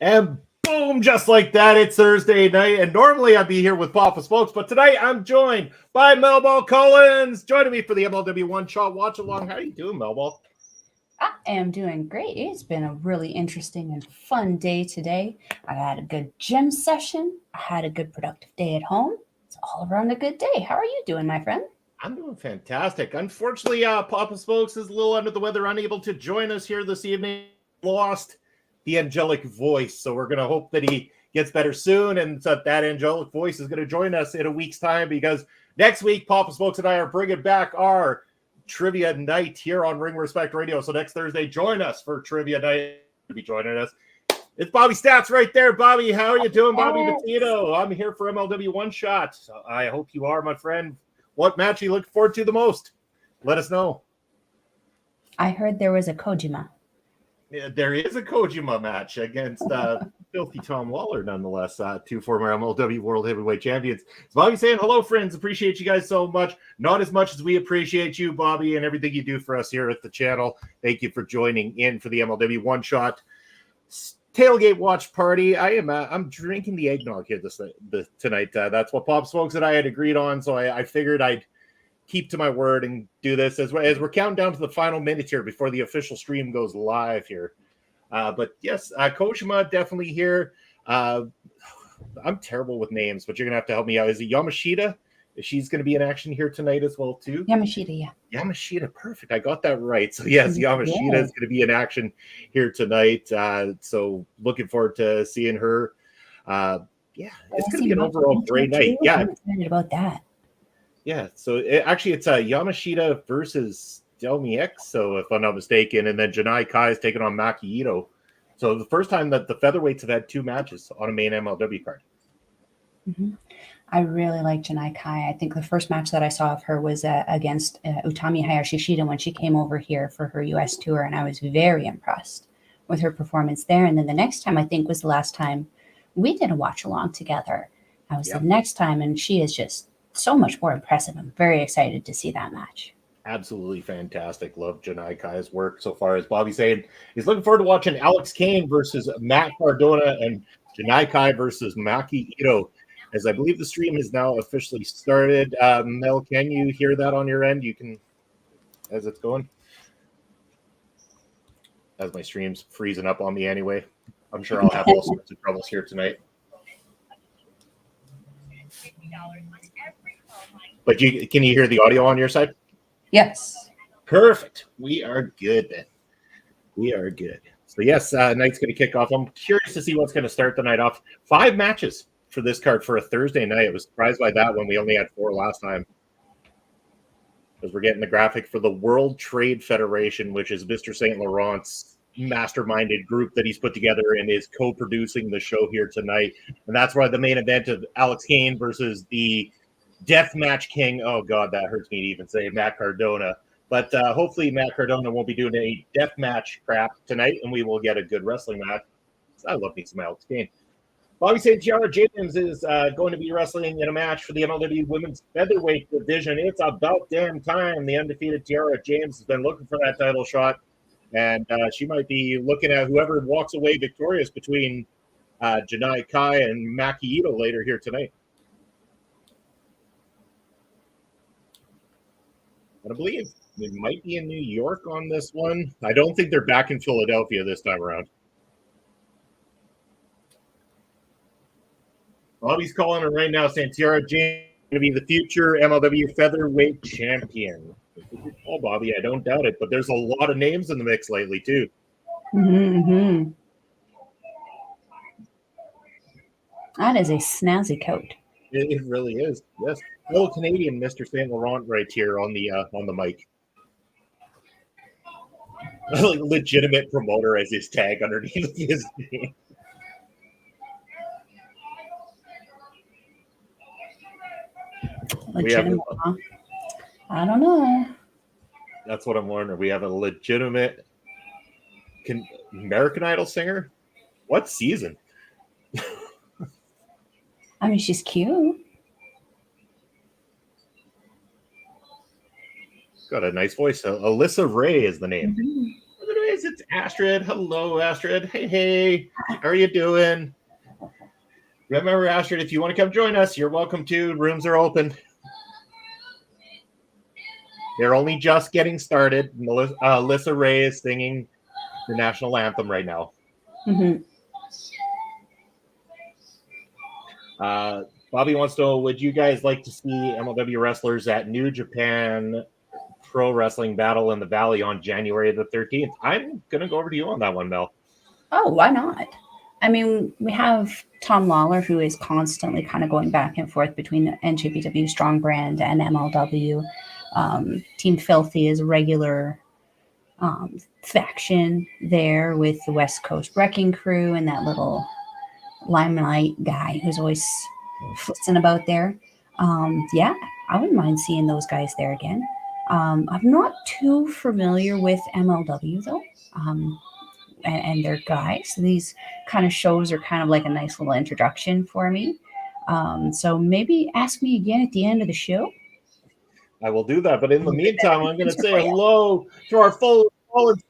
And boom, just like that, it's Thursday night. And normally I'd be here with Papa Smokes, but tonight I'm joined by Melball Collins, joining me for the MLW One Shot watch along. How are you doing, Melball? I am doing great. It's been a really interesting and fun day today. I had a good gym session. I had a good productive day at home. It's all around a good day. How are you doing, my friend? I'm doing fantastic. Unfortunately, Papa Smokes is a little under the weather, unable to join us here this evening. Lost the angelic voice, so we're going to hope that he gets better soon, and that angelic voice is going to join us in a week's time, because next week, Papa Smokes and I are bringing back our trivia night here on Ring Respect Radio. So next Thursday, join us for trivia night. To be joining us, it's Bobby Stats right there. Bobby, how are you doing, Bobby Petito? I'm here for MLW One Shot. So I hope you are, my friend. What match are you looking forward to the most? Let us know. I heard there was a Kojima. Yeah, there is a Kojima match against Filthy Tom Lawlor, nonetheless. Two former MLW World Heavyweight Champions. So Bobby saying, hello, friends. Appreciate you guys so much. Not as much as we appreciate you, Bobby, and everything you do for us here at the channel. Thank you for joining in for the MLW One Shot Tailgate Watch Party. I'm drinking the eggnog here tonight. That's what Pop Smokes and I had agreed on, so I figured I'd keep to my word and do this as we're counting down to the final minute here before the official stream goes live here. But yes, Kojima definitely here. I'm terrible with names, but you're gonna have to help me out. Is it Yamashita? She's going to be in action here tonight as well, too. Yamashita, yeah. Yamashita, perfect. I got that right. So, yes, Yamashita is going to be in action here tonight. So, looking forward to seeing her. It's going to be an overall great night. Yeah, I'm excited about that. Yeah, so it's Yamashita versus Delmi X, so if I'm not mistaken, and then Jenai Kai is taking on Maki Itoh. So the first time that the featherweights have had 2 matches on a main MLW card. Mm-hmm. I really like Jenai Kai. I think the first match that I saw of her was against Utami Hayashishita when she came over here for her U.S. tour, and I was very impressed with her performance there. And then the next time, I think, was the last time we did a watch-along together. That was the next time, and she is just so much more impressive. I'm very excited to see that match. Absolutely fantastic. Love Jenai Kai's work so far. As Bobby's saying, he's looking forward to watching Alex Kane versus Matt Cardona and Jenai Kai versus Maki Itoh. As I believe the stream is now officially started. Mel, can you hear that on your end? You can, as it's going. As my stream's freezing up on me anyway. I'm sure I'll have all sorts of troubles here tonight. But can you hear the audio on your side? Yes. Perfect. We are good then. We are good. So yes, night's going to kick off. I'm curious to see what's going to start the night off. 5 matches for this card for a Thursday night. I was surprised by that when we only had 4 last time. Because we're getting the graphic for the World Trade Federation, which is Mr. St. Laurent's masterminded group that he's put together and is co-producing the show here tonight. And that's why the main event of Alex Kane versus the Deathmatch King. Oh, God, that hurts me to even say Matt Cardona. But hopefully Matt Cardona won't be doing a deathmatch crap tonight, and we will get a good wrestling match. I love me some Alex Kane. Bobby St. Tiara James is going to be wrestling in a match for the MLW Women's Featherweight Division. It's about damn time. The undefeated Tiara James has been looking for that title shot, and she might be looking at whoever walks away victorious between Jenai Kai and Maki Itoh later here tonight. I believe they might be in New York on this one. I don't think they're back in Philadelphia this time around. Bobby's calling her right now, saying Tiara James is going to be the future MLW Featherweight Champion. Oh, Bobby, I don't doubt it, but there's a lot of names in the mix lately, too. Mm-hmm. That is a snazzy coat. It really is, yes. Little Canadian Mr. St. Laurent right here on the mic. Legitimate promoter as his tag underneath his name. Legitimate, huh? I don't know. That's what I'm wondering. We have a legitimate American Idol singer? What season? I mean, she's cute. Got a nice voice. Alyssa Ray is the name. Mm-hmm. Anyways, it's Astrid. Hello, Astrid. Hey. How are you doing? Remember, Astrid, if you want to come join us, you're welcome to. Rooms are open. They're only just getting started. Alyssa Ray is singing the national anthem right now. Mm-hmm. Bobby wants to know, would you guys like to see MLW wrestlers at New Japan Pro Wrestling Battle in the Valley on January the 13th? I'm going to go over to you on that one, Mel. Oh, why not? I mean, we have Tom Lawlor, who is constantly kind of going back and forth between the NJPW Strong Brand and MLW. Team Filthy is a regular faction there with the West Coast Wrecking Crew and that little Limelight guy who's always flitzing about there. Yeah, I wouldn't mind seeing those guys there again. I'm not too familiar with MLW, though. And their guys. So these kind of shows are kind of like a nice little introduction for me. So maybe ask me again at the end of the show. I will do that. But in the meantime, I'm going to say hello to our fallen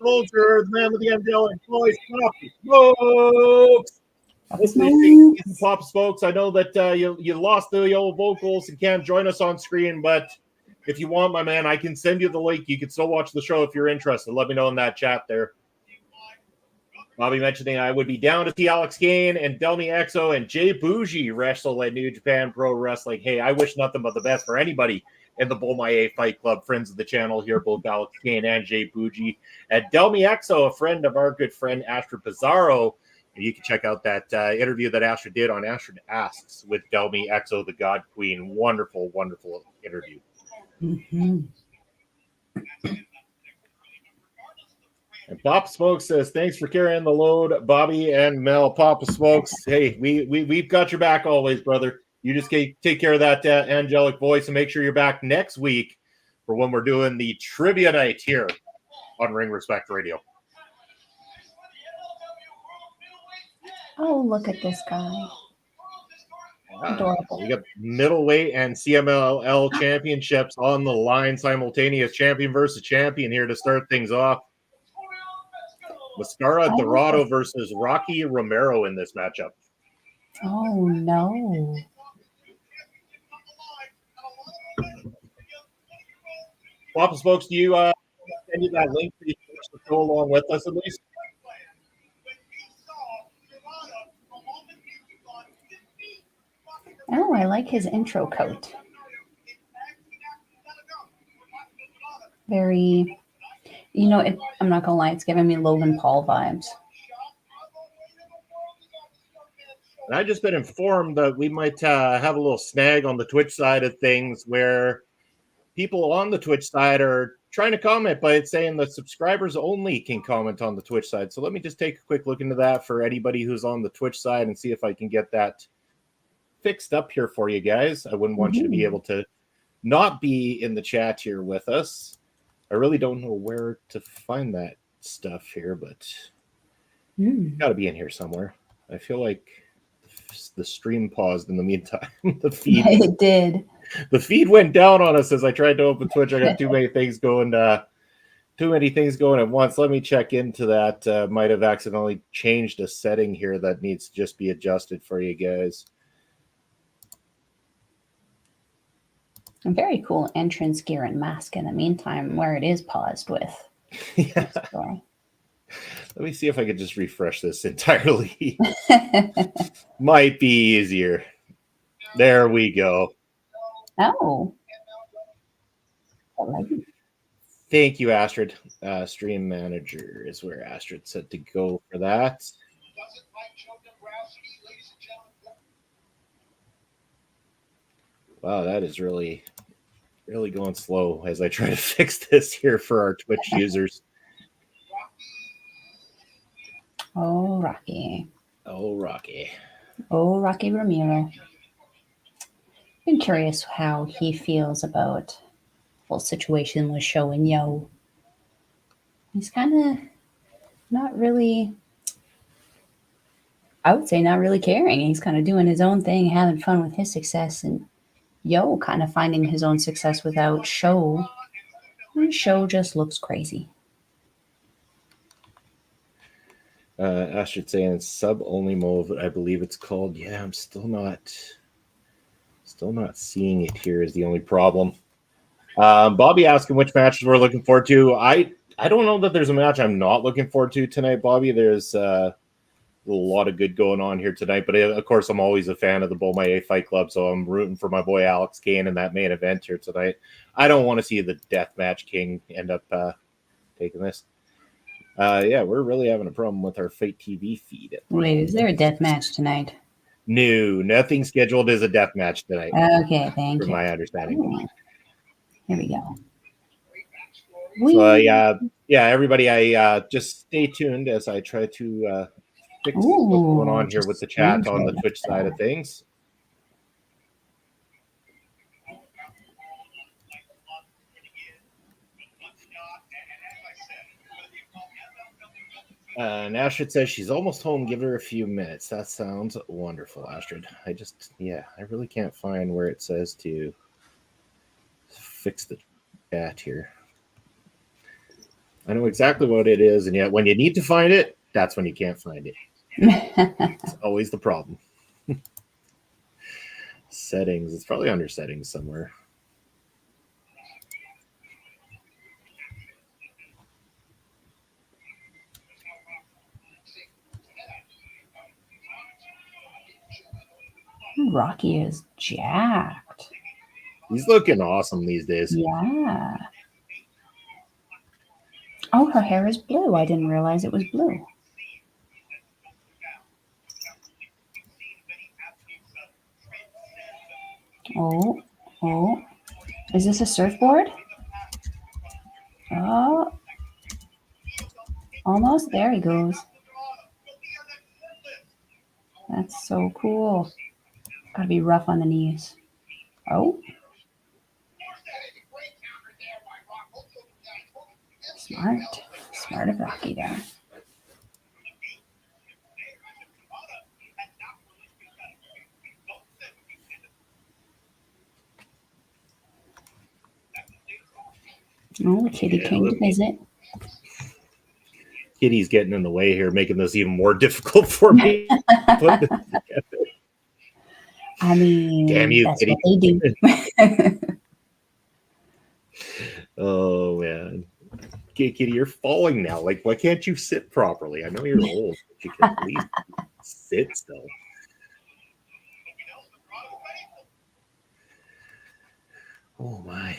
soldier, the man with the angelic voice, Pop Smokes. Pop Smokes. I know that you lost the old vocals and can't join us on screen, but if you want, my man, I can send you the link. You can still watch the show if you're interested. Let me know in that chat there. Bobby mentioning I would be down to see Alex Kane and Delmi Exo and Jay Bougie wrestle at New Japan Pro Wrestling. Hey, I wish nothing but the best for anybody in the Bullmaye Fight Club, friends of the channel here, both Alex Kane and Jay Bougie. At Delmi Exo, a friend of our good friend Astrid Pizarro. You can check out that interview that Astrid did on Astrid Asks with Delmi Exo, the God Queen. Wonderful, wonderful interview. Mm-hmm. And Papa Smokes says, thanks for carrying the load, Bobby and Mel. Papa Smokes, hey, we've got your back always, brother. You just take care of that angelic voice and make sure you're back next week for when we're doing the trivia night here on Ring Respect Radio. Oh, look at this guy. Adorable. We got middleweight and CMLL championships on the line, simultaneous champion versus champion here to start things off. Mascara Dorado versus Rocky Romero in this matchup. Oh, no. Papa Smokes, do you send you that link for you to go along with us at least? Oh, I like his intro coat. Very, I'm not going to lie, it's giving me Logan Paul vibes. And I've just been informed that we might have a little snag on the Twitch side of things where people on the Twitch side are trying to comment, but it's saying that subscribers only can comment on the Twitch side. So let me just take a quick look into that for anybody who's on the Twitch side and see if I can get that fixed up here for you guys. I wouldn't want you to be able to not be in the chat here with us. I really don't know where to find that stuff here, but got to be in here somewhere. I feel like the stream paused in the meantime. The feed It did. The feed went down on us as I tried to open Twitch. I got too many things going at once. Let me check into that. Might have accidentally changed a setting here that needs to just be adjusted for you guys. A very cool entrance gear and mask in the meantime, where it is paused with. Yeah. Let me see if I could just refresh this entirely. Might be easier. There we go. Oh. I like it. Thank you, Astrid. Stream Manager is where Astrid said to go for that. Wow, that is really going slow as I try to fix this here for our Twitch users. Oh, Rocky. Oh, Rocky. Oh, Rocky Romero. I'm curious how he feels about the whole situation with Show and Yo. He's kind of not really, I would say not really caring. He's kind of doing his own thing, having fun with his success, and Yo kind of finding his own success without Show. And Show just looks crazy. Astrid saying sub only mode, I believe it's called. Yeah, I'm still not seeing it here is the only problem. Bobby asking which matches we're looking forward to. I don't know that there's a match I'm not looking forward to tonight, Bobby. There's a lot of good going on here tonight, but of course I'm always a fan of the Bullmaye Fight Club, so I'm rooting for my boy Alex Kane in that main event here tonight. I don't want to see the Deathmatch King end up taking this. Yeah, we're really having a problem with our Fight TV feed. Wait, is there a death match tonight? No, nothing scheduled as a death match tonight. Okay, thank you. From my understanding. Ooh. Here we go. So yeah, everybody, I just stay tuned as I try to fix what's going on here with the chat on the Twitch side of things. And Astrid says she's almost home. Give her a few minutes. That sounds wonderful, Astrid. I really can't find where it says to fix the chat here. I know exactly what it is, and yet when you need to find it, that's when you can't find it. It's always the problem. Settings. It's probably under settings somewhere. Rocky is jacked. He's looking awesome these days. Yeah. Oh, her hair is blue. I didn't realize it was blue. Oh, oh. Is this a surfboard? Oh. Almost. There he goes. That's so cool. Gotta be rough on the knees. Oh. Smart. Smart of Rocky there. Oh, Kitty came to visit. Kitty's getting in the way here, making this even more difficult for me. I mean, damn you, that's Kitty. what they do. Oh, man. Kitty, you're falling now. Like, why can't you sit properly? I know you're old, but you can at least sit still. Oh, my.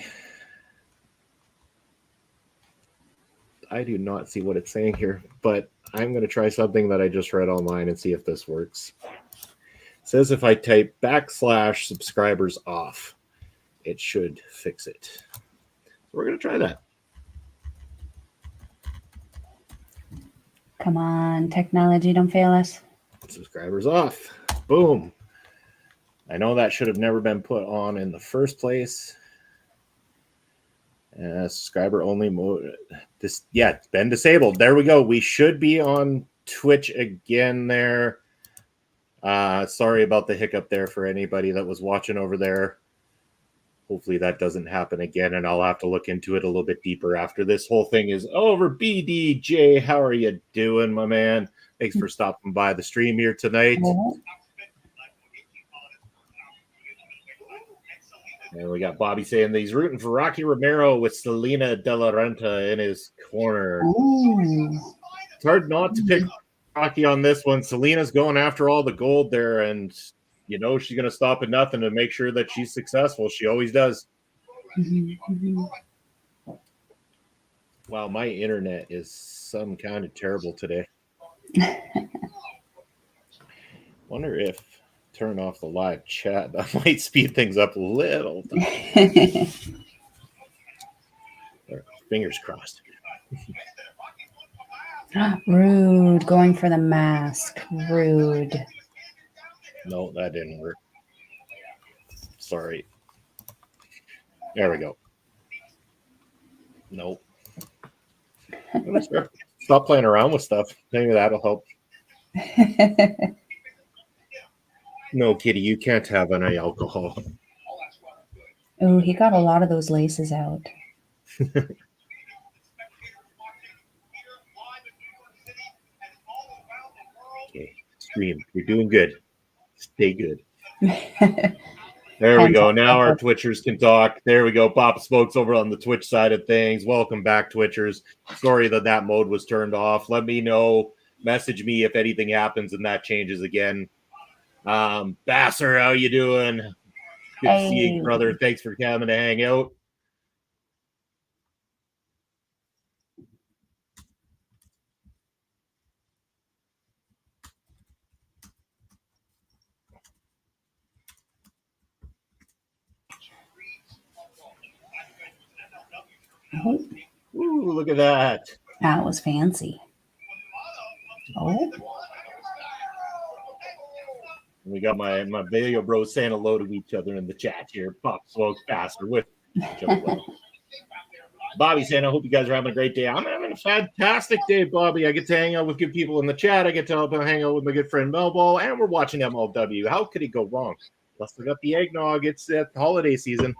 I do not see what it's saying here, but I'm going to try something that I just read online and see if this works. It says if I type /subscribers off, it should fix it. So we're going to try that. Come on, technology, don't fail us. Subscribers off. Boom. I know that should have never been put on in the first place. Subscriber only mode. It's been disabled. There we go. We should be on Twitch again there. Sorry about the hiccup there for anybody that was watching over there. Hopefully that doesn't happen again, and I'll have to look into it a little bit deeper after this whole thing is over. BDJ, how are you doing, my man? Thanks for stopping by the stream here tonight. And we got Bobby saying that he's rooting for Rocky Romero with Selena De La Renta in his corner. Ooh. It's hard not to pick Rocky on this one. Selena's going after all the gold there, and you know she's going to stop at nothing to make sure that she's successful. She always does. Wow, my internet is some kind of terrible today. Wonder if turn off the live chat. That might speed things up a little. Fingers crossed. Rude. Going for the mask. Rude. No, that didn't work. Sorry. There we go. Nope. Stop playing around with stuff. Maybe that'll help. No, Kitty, you can't have any alcohol. Oh, he got a lot of those laces out. Okay, stream. You're doing good. Stay good. There we go. Now our Twitchers can talk. There we go. Papa Smokes over on the Twitch side of things. Welcome back, Twitchers. Sorry that mode was turned off. Let me know. Message me if anything happens and that changes again. Basser, how you doing? Good to see you, brother. Thanks for coming to hang out. Ooh, look at that. That was fancy. Oh. We got my video bros saying hello to each other in the chat here. Pop Smoke Faster with each other. Bobby saying, I hope you guys are having a great day. I'm having a fantastic day, Bobby. I get to hang out with good people in the chat. I get to hang out with my good friend Melball, and we're watching MLW. How could it go wrong? Plus, we got the eggnog. It's the holiday season.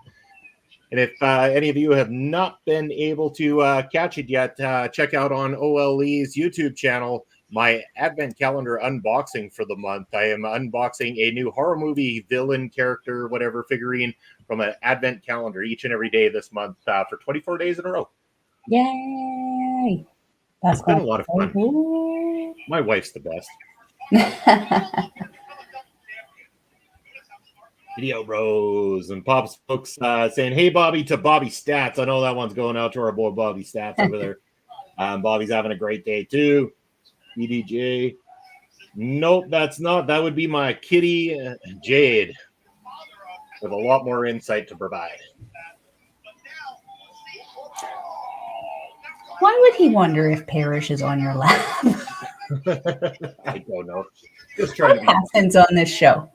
And if any of you have not been able to catch it yet, check out on OLE's YouTube channel my Advent calendar unboxing for the month. I am unboxing a new horror movie villain character, whatever figurine from an Advent calendar each and every day this month for 24 days in a row. Yay! That's been a lot of fun. My wife's the best. Video Bros and Pop's Books saying, hey, Bobby, to Bobby Stats. I know that one's going out to our boy Bobby Stats over there. Bobby's having a great day, too. BDJ. Nope, that's not. That would be my kitty, Jade, with a lot more insight to provide. Why would he wonder if Parrish is on your lap? I don't know. Just trying to be. What happens on this show?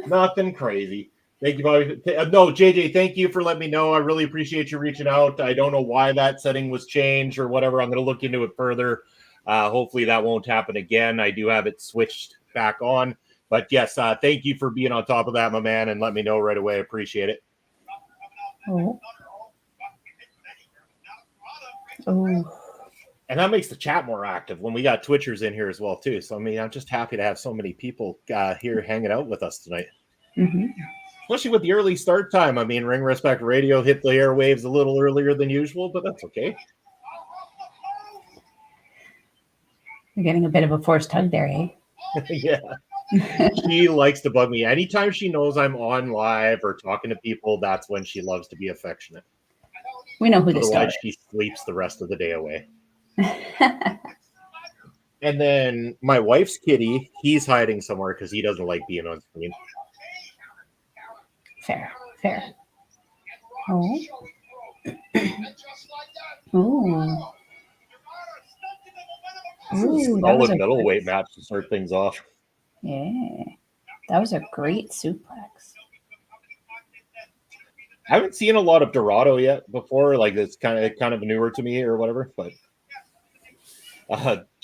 Nothing crazy. Thank you, Bobby. No, JJ, thank you for letting me know. I really appreciate you reaching out. I don't know why that setting was changed or whatever. I'm going to look into it further. Hopefully that won't happen again. I do have it switched back on. But yes, thank you for being on top of that, my man, and let me know right away. I appreciate it. Oh. Oh. And that makes the chat more active when we got Twitchers in here as well, too. So, I mean, I'm just happy to have so many people here hanging out with us tonight. Mm-hmm. Especially with the early start time. I mean, Ring Respect Radio hit the airwaves a little earlier than usual, but that's okay. You're getting a bit of a forced hug there, eh? Yeah. She likes to bug me. Anytime she knows I'm on live or talking to people, that's when she loves to be affectionate. We know who to Otherwise, start. she sleeps the rest of the day away. And then my wife's kitty, he's hiding somewhere because he doesn't like being on screen. Fair, fair. Oh. Ooh. Ooh, that was Solid a middleweight match to start things off. Yeah, that was a great suplex. I haven't seen a lot of Dorado yet before. Like, it's kind of newer to me or whatever. But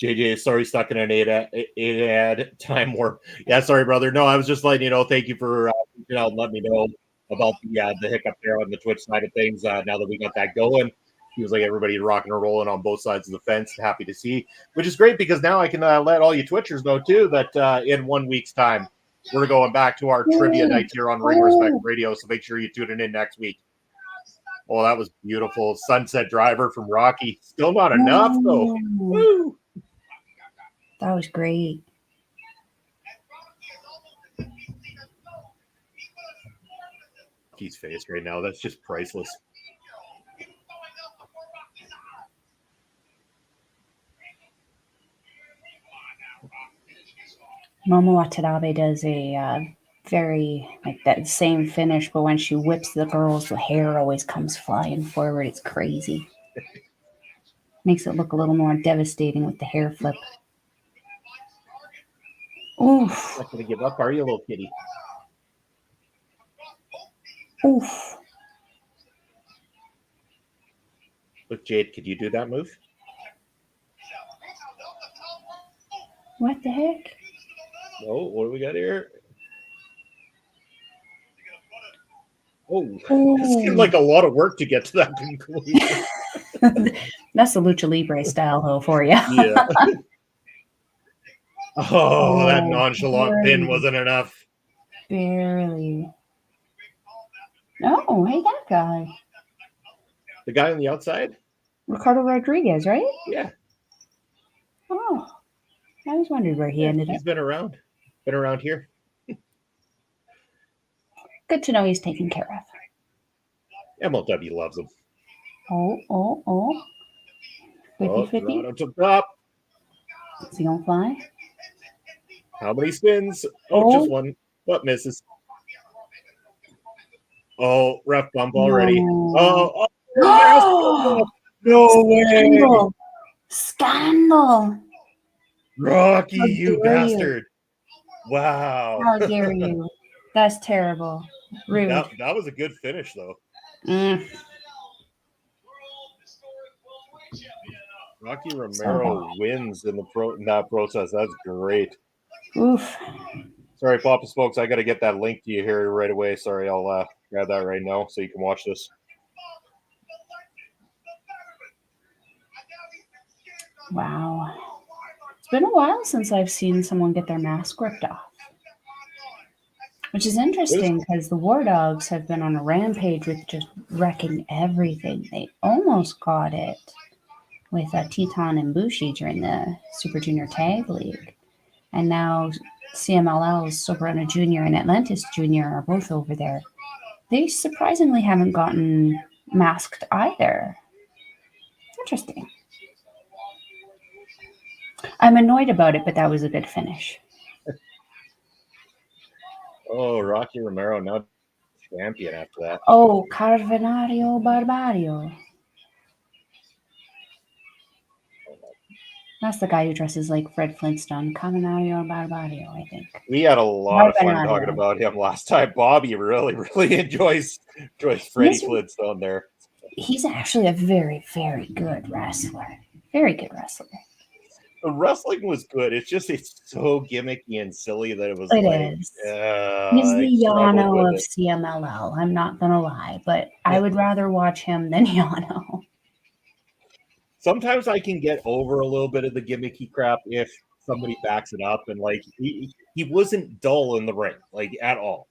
JJ, sorry, stuck in an eight ad time warp. Yeah, sorry, brother. No, I was just letting you know. Thank you for letting me know about the hiccup there on the Twitch side of things. Now that we got that going, feels like everybody rocking and rolling on both sides of the fence. Happy to see, which is great because now I can let all you Twitchers know too that in 1 week's time we're going back to our trivia night here on Ring Respect Radio. So make sure you tune in next week. Oh, that was beautiful. Sunset Driver from Rocky. Still not enough though. Woo! That was great. Rocky's face right now. That's just priceless. Momo Watanabe does a very, like that same finish, but when she whips the girls, the hair always comes flying forward. It's crazy. Makes it look a little more devastating with the hair flip. Oof. Not going to give up, are you, little kitty? Oof. Look, Jade, could you do that move? What the heck? Oh, what do we got here? Oh, this seemed like a lot of work to get to that conclusion. That's the Lucha Libre style, though, for you. Yeah. Oh, that nonchalant pin wasn't enough. Barely. Oh, hey, that guy. The guy on the outside? Ricardo Rodriguez, right? Yeah. Oh, I was wondering where he ended up. He's been around. Been around here. Good to know he's taken care of. MLW loves him. Oh. 50-50. Dorado to top. Is he going to fly? How many spins? Oh, just one. But misses. Oh, ref bump already. No. Oh, no way. Scandal. Rocky, you bastard. Wow. How dare you? That's terrible. Rude. That was a good finish, though. Rocky Romero wins in that process. That's great. Oof. Sorry, Papa Smokes. I got to get that link to you here right away. Sorry, I'll grab that right now so you can watch this. Wow. It's been a while since I've seen someone get their mask ripped off. Which is interesting because the War Dogs have been on a rampage with just wrecking everything. They almost got it with Teton and Bushi during the Super Junior Tag League. And now CMLL's Sobrano Jr. and Atlantis Jr. are both over there. They surprisingly haven't gotten masked either. Interesting. I'm annoyed about it, but that was a good finish. Oh, Rocky Romero, now champion after that. Oh, Carvenario Barbario. That's the guy who dresses like Fred Flintstone. Carvenario Barbario, I think. We had a lot of fun talking about him last time. Bobby really enjoys Freddie Flintstone there. He's actually a very, very good wrestler. Very good wrestler. The wrestling was good. It's so gimmicky and silly that it was It like... is. He's the Yano of CMLL. I'm not going to lie, but I would rather watch him than Yano. Sometimes I can get over a little bit of the gimmicky crap if somebody backs it up, and like he wasn't dull in the ring, like at all.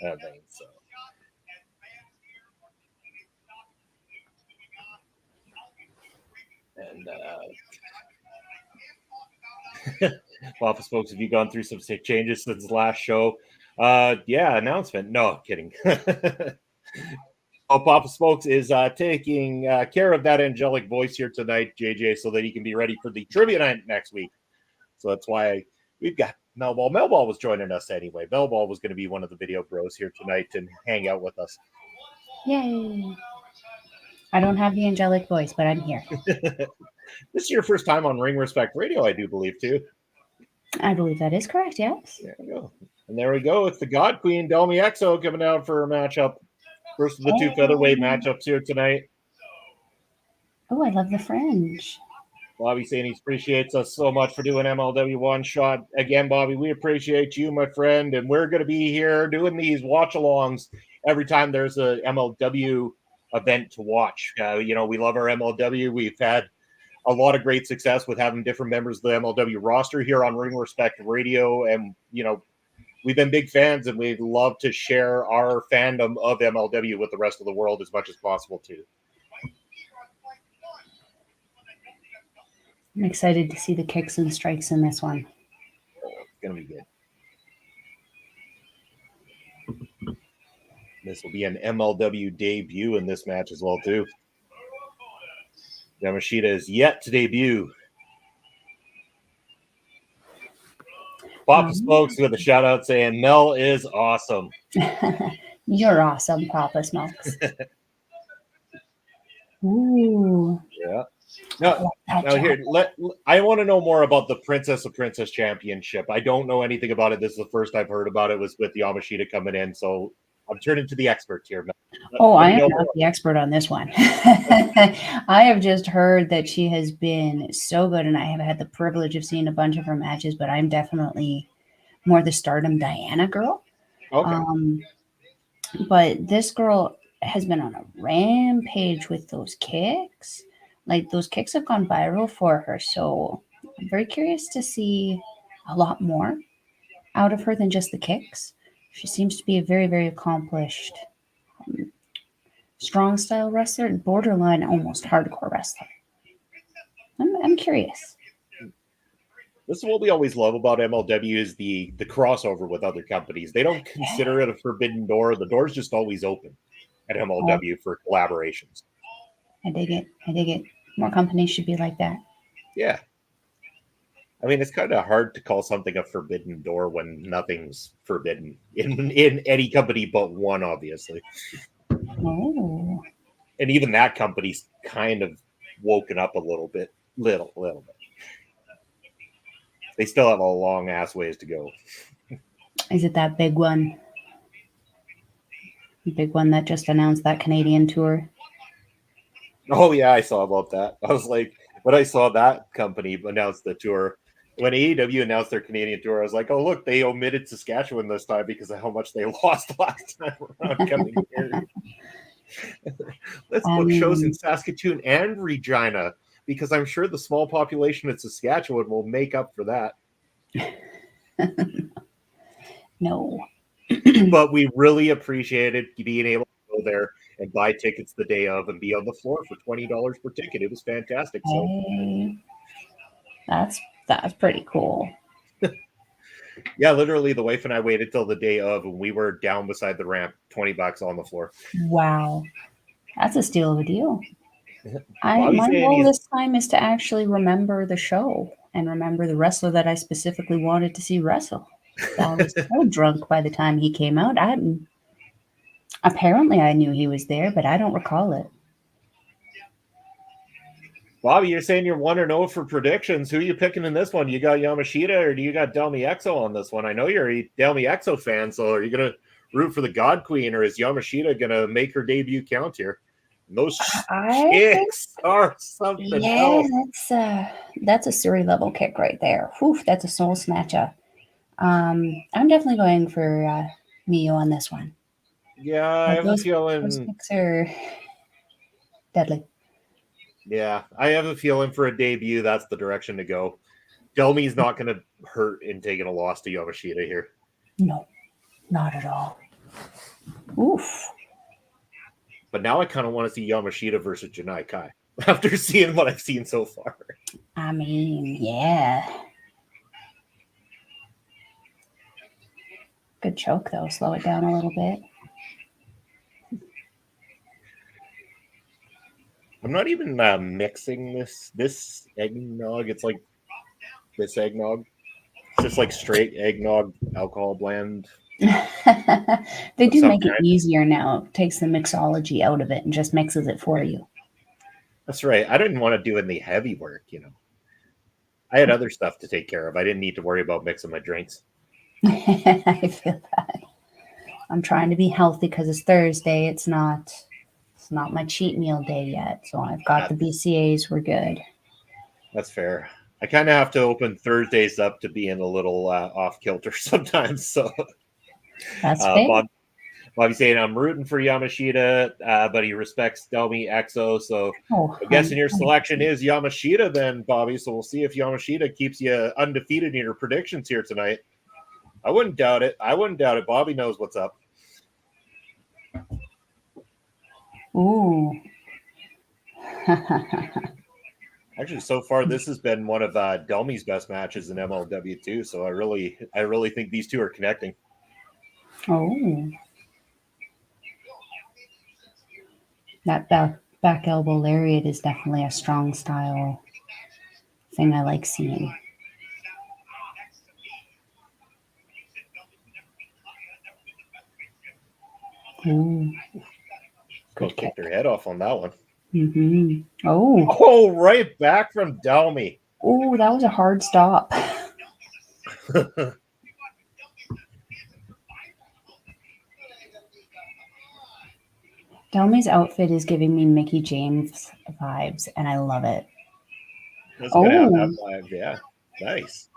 I think so. And Papa Spokes, have you gone through some changes since last show? Yeah, announcement. No, kidding. Papa Spokes is taking care of that angelic voice here tonight, JJ, so that he can be ready for the trivia night next week. So that's why we've got Melball. Melball was joining us anyway. Melball was going to be one of the video bros here tonight and hang out with us. Yay. I don't have the angelic voice, but I'm here. This is your first time on Ring Respect Radio, I do believe, too. I believe that is correct, yes. There we go. And there we go. It's the God Queen, Delmi Exo, coming out for a matchup. First of the two featherweight matchups here tonight. Oh, I love the fringe. Bobby saying he appreciates us so much for doing MLW One Shot. Again, Bobby, we appreciate you, my friend, and we're going to be here doing these watch-alongs every time there's a MLW event to watch. We love our MLW. We've had a lot of great success with having different members of the MLW roster here on Ring Respect Radio, and, we've been big fans, and we'd love to share our fandom of MLW with the rest of the world as much as possible, too. I'm excited to see the kicks and strikes in this one. It's going to be good. This will be an MLW debut in this match as well, too. Yamashita is yet to debut. Papa Smokes with a shout out saying Mel is awesome. You're awesome, Papa Smokes. Ooh. Yeah. Now here, I want to know more about the Princess of Princess Championship. I don't know anything about it. This is the first I've heard about it. Was with Yamashita coming in, so I'm turning to the expert here. I am not the expert on this one. I have just heard that she has been so good, and I have had the privilege of seeing a bunch of her matches, but I'm definitely more the Stardom Diana girl. Okay. But this girl has been on a rampage with those kicks. Like, those kicks have gone viral for her, so I'm very curious to see a lot more out of her than just the kicks. She seems to be a very, very accomplished strong style wrestler, borderline almost hardcore wrestler. I'm curious. This is what we always love about MLW is the crossover with other companies. They don't consider it a forbidden door. The door's just always open at MLW for collaborations. I dig it. More companies should be like that. Yeah. I mean, it's kind of hard to call something a forbidden door when nothing's forbidden in any company but one, obviously. Oh. And even that company's kind of woken up a little bit. Little bit. They still have a long ass ways to go. Is it that big one? The big one that just announced that Canadian tour? Oh, yeah, I saw about that. I was like, when I saw that company announce the tour, when AEW announced their Canadian tour, I was like, oh, look, they omitted Saskatchewan this time because of how much they lost last time around coming here. Let's book shows in Saskatoon and Regina because I'm sure the small population in Saskatchewan will make up for that. No. But we really appreciated being able to go there and buy tickets the day of and be on the floor for $20 per ticket. It was fantastic. So that's pretty cool. Yeah, literally, the wife and I waited till the day of, and we were down beside the ramp, $20 on the floor. Wow. That's a steal of a deal. Bobby's My saying goal he's this time is to actually remember the show and remember the wrestler that I specifically wanted to see wrestle. I was so drunk by the time he came out. Apparently I knew he was there, but I don't recall it. Bobby, you're saying you're 1-0 for predictions. Who are you picking in this one? You got Yamashita or do you got Delmi Exo on this one? I know you're a Delmi Exo fan, so are you going to root for the God Queen or is Yamashita going to make her debut count here? And those kicks are something else. That's a Suri level kick right there. Whew, that's a soul snatcher. I'm definitely going for Miyu on this one. Yeah, I have a feeling those kicks are deadly. Yeah, I have a feeling for a debut, that's the direction to go. Delmi's not going to hurt in taking a loss to Yamashita here. No, not at all. Oof. But now I kind of want to see Yamashita versus Jenai Kai after seeing what I've seen so far. I mean, yeah. Good choke, though. Slow it down a little bit. I'm not even mixing this eggnog. It's like this eggnog. It's just like straight eggnog alcohol blend. They do make it easier now. It takes the mixology out of it and just mixes it for you. That's right. I didn't want to do any heavy work, you know. I had other stuff to take care of. I didn't need to worry about mixing my drinks. I feel that. I'm trying to be healthy because it's Thursday. It's not my cheat meal day yet. So I've got the BCAs. We're good. That's fair. I kind of have to open Thursdays up to being a little off kilter sometimes. So that's fair. Bobby's saying I'm rooting for Yamashita, but he respects Delmi Exo. So I'm guessing your selection is Yamashita then, Bobby. So we'll see if Yamashita keeps you undefeated in your predictions here tonight. I wouldn't doubt it. Bobby knows what's up. Ooh. Actually, so far this has been one of Delmi's best matches in MLW too. So I really think these two are connecting. Oh. That back elbow lariat is definitely a strong style thing I like seeing. Ooh. Good kick their head off on that one. Mm-hmm. Oh. Oh, right back from Delmi. Oh, that was a hard stop. Delmi's outfit is giving me Mickey James vibes, and I love it. That's gonna have that vibe, yeah. Nice.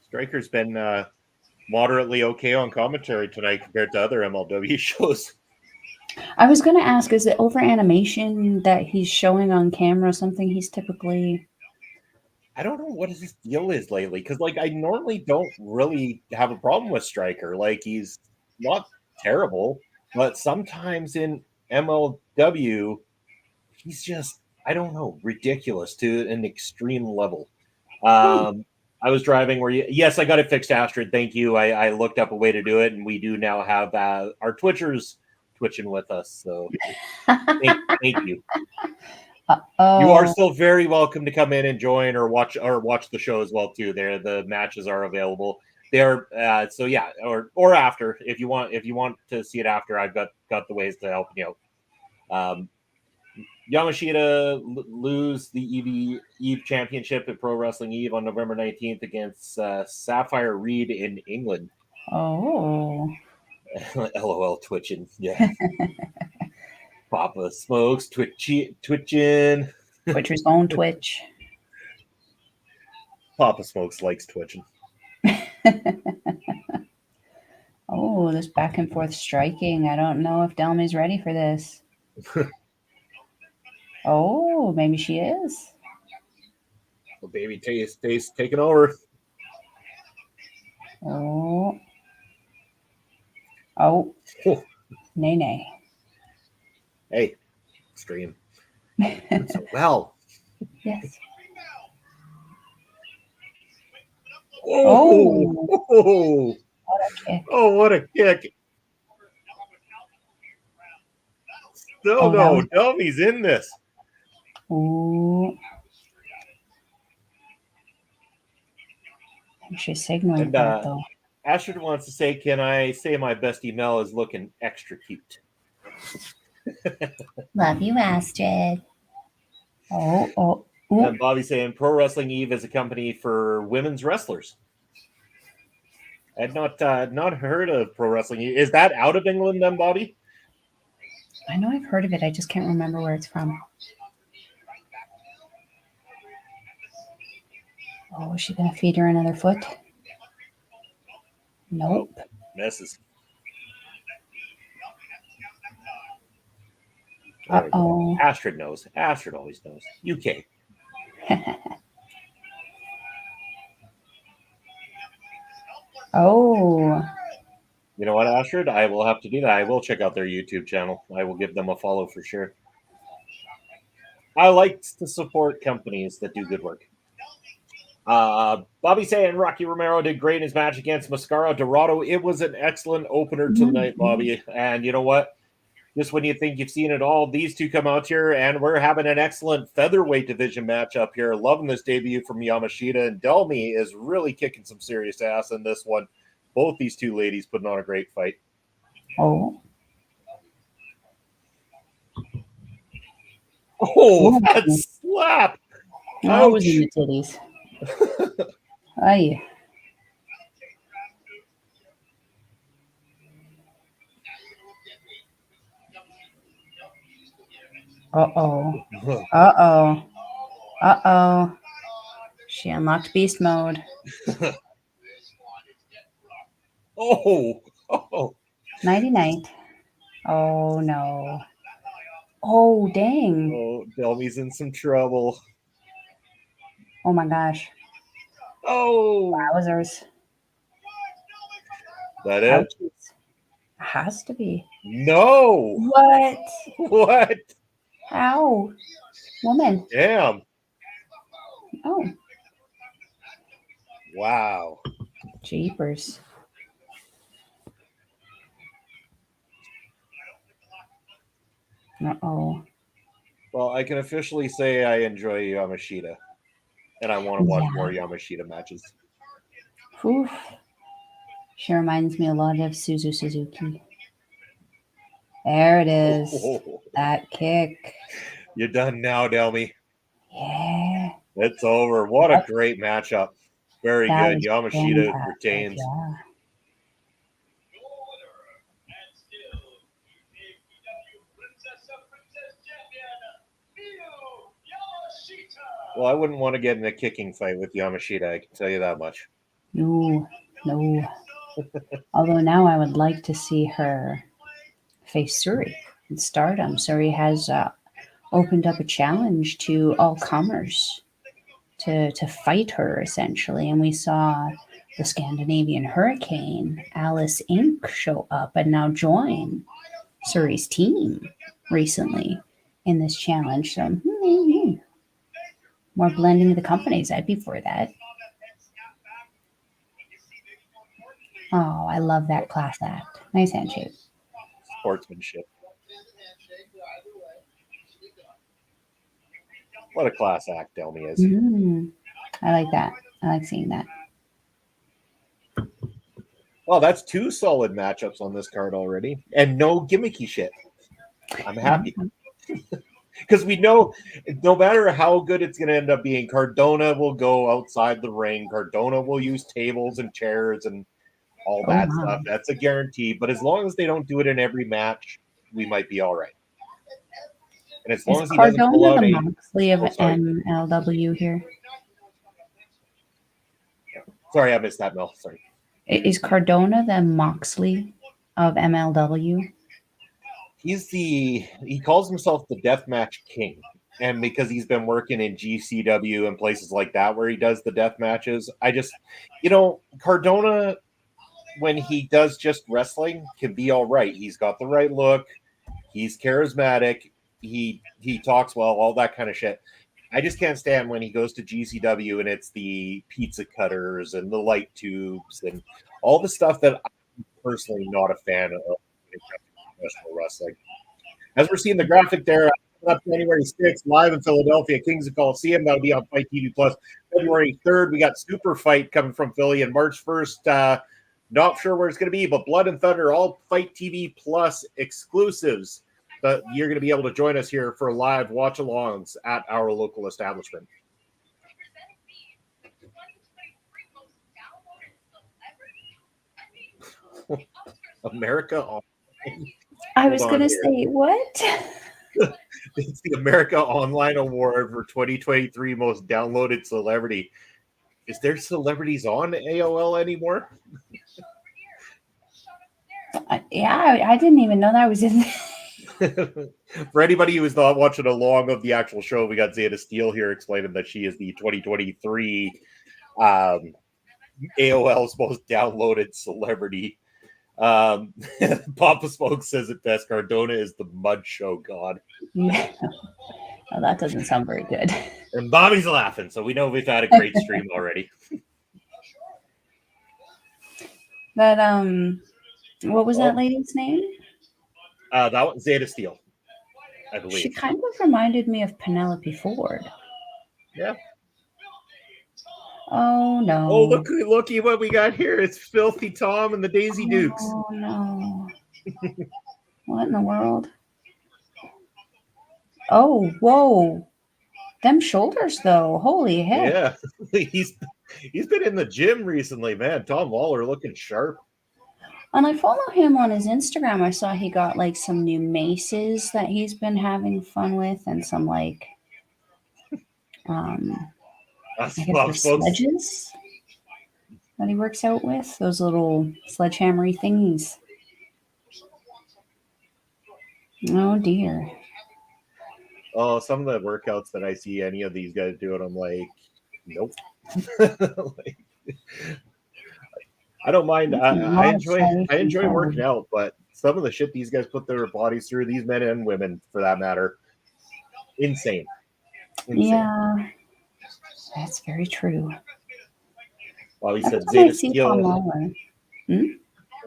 Striker's been moderately okay on commentary tonight compared to other MLW shows. I was going to ask, is it over animation that he's showing on camera something he's typically... I don't know what his deal is lately, because like I normally don't really have a problem with Striker. Like he's not terrible, but sometimes in MLW, he's just, I don't know, ridiculous to an extreme level. I was driving yes, I got it fixed, Astrid. Thank you. I looked up a way to do it, and we do now have our Twitchers twitching with us. So thank you. You are still very welcome to come in and join or watch the show as well too. The matches are available. They're so yeah, or after if you want to see it after. I've got the ways to help you out. Yamashita lose the Eve Championship at Pro Wrestling Eve on November 19th against Sapphire Reed in England. Oh. LOL twitching. Yeah. Papa Smokes twitching. Twitchers on Twitch. Papa Smokes likes twitching. Oh, this back and forth striking. I don't know if Delmi's ready for this. Oh, maybe she is. Well, baby taste taking over. Oh. Nay. Hey, stream. So well. Yes. Oh, What a kick. oh, what a kick. No, Oh, Delmi's in this. Ooh. She's signaling And that, though. Astrid wants to say, can I say my bestie Mel is looking extra cute? Love you, Astrid. Oh. Ooh. And Bobby saying, Pro Wrestling Eve is a company for women's wrestlers. I'd not heard of Pro Wrestling Eve. Is that out of England then, Bobby? I know I've heard of it. I just can't remember where it's from. Oh, is she going to feed her another foot? Nope. Oh, misses. Uh-oh. Astrid knows. Astrid always knows. UK. Oh. You know what, Astrid? I will have to do that. I will check out their YouTube channel. I will give them a follow for sure. I like to support companies that do good work. Bobby saying Rocky Romero did great in his match against Mascara. Dorado, it was an excellent opener to the night, Bobby. And you know what? Just when you think you've seen it all, these two come out here, and we're having an excellent featherweight division match up here. Loving this debut from Yamashita, and Delmi is really kicking some serious ass in this one. Both these two ladies putting on a great fight. Oh. Oh, that slap! I was in the titties. Aye. Uh-oh. Uh-oh. Uh-oh. She unlocked beast mode. Oh. Nighty-night. Oh, no. Oh, dang. Oh, Delmi's in some trouble. Oh, my gosh. Oh. Wowzers. That it? Ouchies. It has to be. No. What? What? How? Woman. Damn. Oh. Wow. Jeepers. Uh-oh. Well, I can officially say I enjoy Yamashita, and I want to watch more Yamashita matches. Oof. She reminds me a lot of Suzuki. There it is. Oh. That kick. You're done now, Delmi. Yeah. It's over. What a great matchup. Very good. Yamashita fantastic. retains. Yeah. Well, I wouldn't want to get in a kicking fight with Yamashita, I can tell you that much. No. Although now I would like to see her face Suri in Stardom. Suri has opened up a challenge to all comers to fight her, essentially. And we saw the Scandinavian Hurricane, Alice Inc., show up and now join Suri's team recently in this challenge. So, more blending of the companies. I'd be for that. Oh, I love that class act. Nice handshake. Sportsmanship. What a class act Delmi is. I like that. I like seeing that. Well, that's two solid matchups on this card already. And no gimmicky shit. I'm happy. Because we know no matter how good it's going to end up being, Cardona will go outside the ring. Cardona will use tables and chairs and all that stuff. That's a guarantee. But as long as they don't do it in every match, we might be all right. And as long as he doesn't pull out the Moxley of MLW here? Sorry, I missed that, Mel. Sorry. Is Cardona the Moxley of MLW? He calls himself the Deathmatch King. And because he's been working in GCW and places like that where he does the death matches, Cardona, when he does just wrestling, can be all right. He's got the right look. He's charismatic. He talks well, all that kind of shit. I just can't stand when he goes to GCW and it's the pizza cutters and the light tubes and all the stuff that I'm personally not a fan of when it comes to professional wrestling. As we're seeing the graphic there, up January 6th, live in Philadelphia, Kings of Coliseum. That'll be on Fight TV Plus. February 3rd, we got Super Fight coming from Philly, and March 1st, not sure where it's going to be, but Blood and Thunder, all Fight TV Plus exclusives. But you're going to be able to join us here for live watch-alongs at our local establishment. America Online. I was going to say, what? It's the America Online Award for 2023 Most Downloaded Celebrity. Is there celebrities on AOL anymore? Yeah, I didn't even know that was in there. For anybody who is not watching along of the actual show, we got Zeta Steele here explaining that she is the 2023 AOL's most downloaded celebrity. Papa Smoke says it best. Cardona is the mud show god. Yeah. Oh, that doesn't sound very good. And Bobby's laughing, so we know we've had a great stream already. But what was that lady's name? That was Zeta Steele, I believe. She kind of reminded me of Penelope Ford. Yeah. Oh no! Oh, looky what we got here! It's Filthy Tom and the Daisy Dukes. Oh no! What in the world? Oh, whoa! Them shoulders, though. Holy heck! Yeah, he's been in the gym recently, man. Tom Lawlor looking sharp. And I follow him on his Instagram. I saw he got like some new maces that he's been having fun with, and some like sledges that he works out with. Those little sledgehammery thingies. Oh dear. Oh, some of the workouts that I see any of these guys doing, I'm like, nope. I don't mind. I enjoy working out, but some of the shit these guys put their bodies through, these men and women for that matter, insane. Yeah, that's very true. Well, he said Zeta Steele.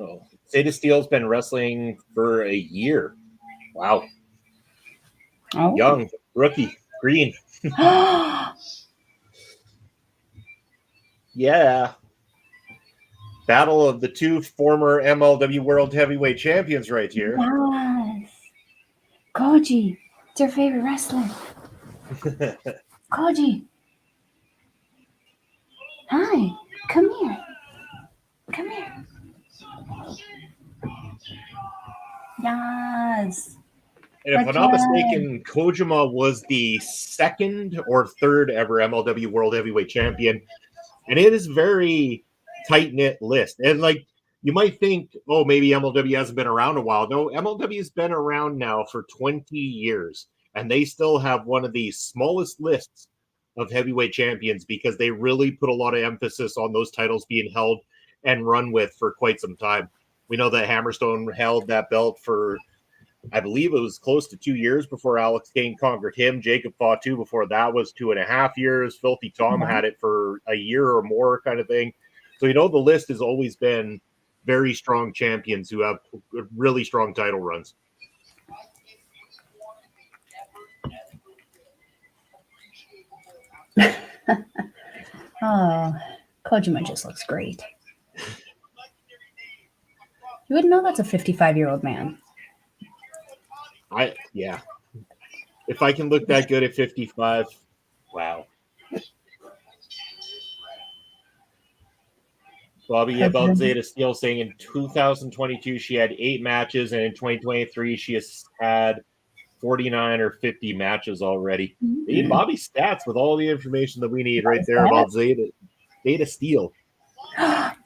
Oh, Zeta Steele's been wrestling for a year. Wow. Oh. Young, rookie, green. Yeah. Battle of the two former MLW World Heavyweight Champions right here. Yes. Koji, it's your favorite wrestler. Koji. Hi, come here. Come here. Yes. And if I'm not mistaken, Kojima was the second or third ever MLW World Heavyweight Champion. And it is very tight-knit list. And like you might think, oh, maybe MLW hasn't been around a while. No, MLW has been around now for 20 years. And they still have one of the smallest lists of heavyweight champions because they really put a lot of emphasis on those titles being held and run with for quite some time. We know that Hammerstone held that belt for, I believe it was close to 2 years before Alex Kane conquered him. Jacob Fatu before that was 2.5 years. Filthy Tom had it for a year or more kind of thing. So, you know, the list has always been very strong champions who have really strong title runs. Oh, Kojima just looks great. You wouldn't know that's a 55-year-old man. Yeah. If I can look that good at 55, wow. Bobby about Zeta Steele saying in 2022 she had 8 matches, and in 2023 she has had 49 or 50 matches already. Mm-hmm. Bobby's stats with all the information that we need right there about Zeta Steele.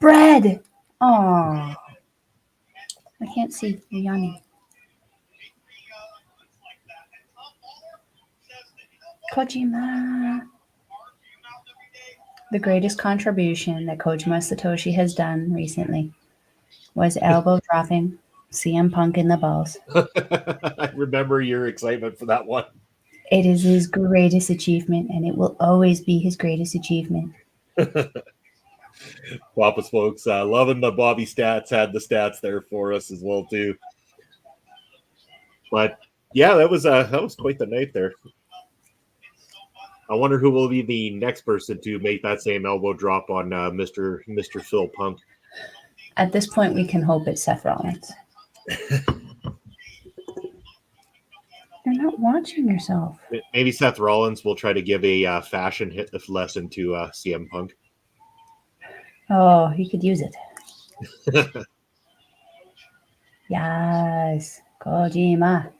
Bread. Oh, I can't see. You're yawning. Kojima. The greatest contribution that Kojima Satoshi has done recently was elbow dropping CM Punk in the balls. I remember your excitement for that one. It is his greatest achievement, and it will always be his greatest achievement. Papa's folks, loving the Bobby stats, had the stats there for us as well too. But yeah, that was quite the night there. I wonder who will be the next person to make that same elbow drop on Mr. Phil Punk. At this point, we can hope it's Seth Rollins. You're not watching yourself. Maybe Seth Rollins will try to give a fashion hit lesson to CM Punk. Oh, he could use it. Yes, Kojima.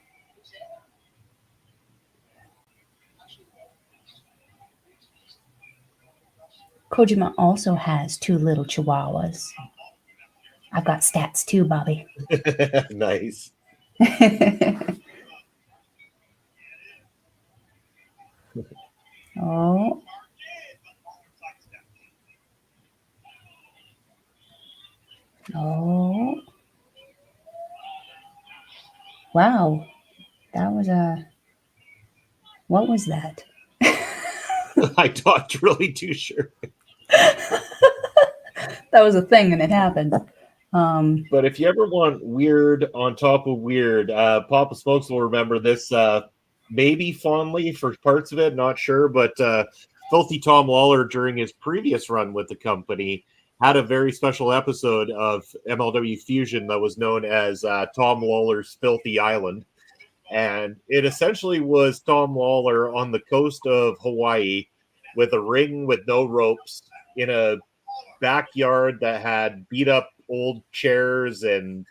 Kojima also has 2 little chihuahuas. I've got stats too, Bobby. Nice. Oh. Oh. Wow. That was what was that? I'm not really too sure. That was a thing and it happened. But if you ever want weird on top of weird, Papa Smokes will remember this maybe fondly for parts of it, not sure. But Filthy Tom Lawlor, during his previous run with the company, had a very special episode of MLW Fusion that was known as Tom Lawlor's Filthy Island. And it essentially was Tom Lawlor on the coast of Hawaii with a ring with no ropes in a backyard that had beat up old chairs and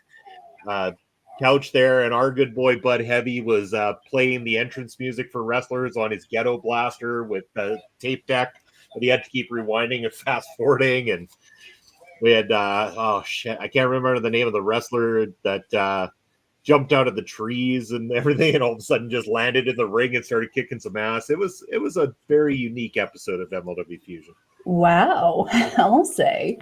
couch there. And our good boy Bud Heavy was playing the entrance music for wrestlers on his ghetto blaster with the tape deck that he had to keep rewinding and fast forwarding. And we had, I can't remember the name of the wrestler that jumped out of the trees and everything, and all of a sudden just landed in the ring and started kicking some ass. It was a very unique episode of MLW Fusion. Wow, I'll say.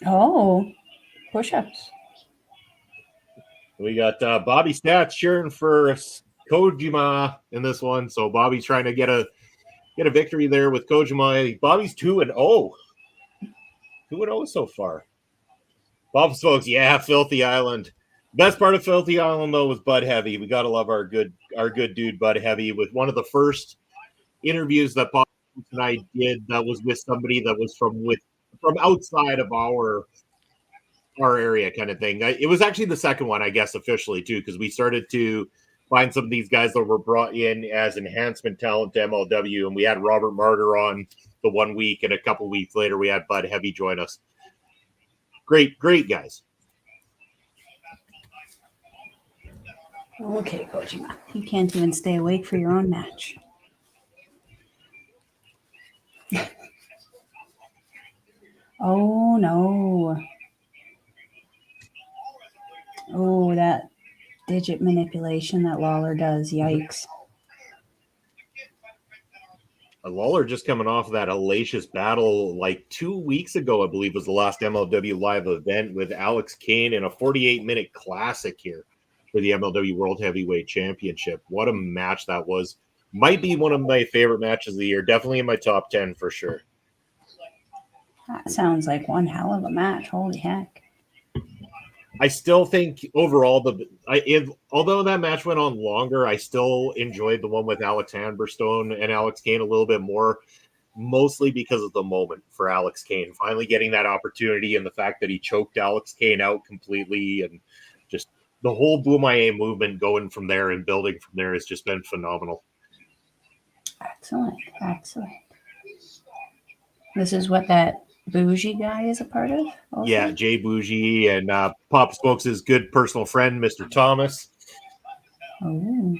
Oh, push-ups. We got Bobby Stats cheering for Kojima in this one, so Bobby's trying to get a victory there with Kojima. Bobby's 2-0. 2-0 so far. Bob's folks, yeah, Filthy Island. Best part of Filthy Island though was Bud Heavy. We gotta love our good dude Bud Heavy with one of the first interviews that Bob and I did that was with somebody that was from outside of our area kind of thing. It was actually the second one, I guess, officially too, because we started to find some of these guys that were brought in as enhancement talent to MLW, and we had Robert Martyr on the 1 week, and a couple weeks later we had Bud Heavy join us. Great guys. Okay, Kojima. You can't even stay awake for your own match. Oh, no. Oh, that digit manipulation that Lawlor does. Yikes. Lawlor just coming off of that hellacious battle like 2 weeks ago, I believe was the last MLW live event with Alex Kane in a 48-minute classic here for the MLW World Heavyweight Championship. What a match that was. Might be one of my favorite matches of the year. Definitely in my top 10 for sure. That sounds like one hell of a match. Holy heck. I still think overall, although that match went on longer, I still enjoyed the one with Alex Hammerstone and Alex Kane a little bit more, mostly because of the moment for Alex Kane. Finally getting that opportunity and the fact that he choked Alex Kane out completely, and just the whole Boomaye movement going from there and building from there has just been phenomenal. Excellent. This is what that Bougie guy is a part of? Also? Yeah, Jay Bougie and Pop Smokes' good personal friend, Mr. Thomas. Oh,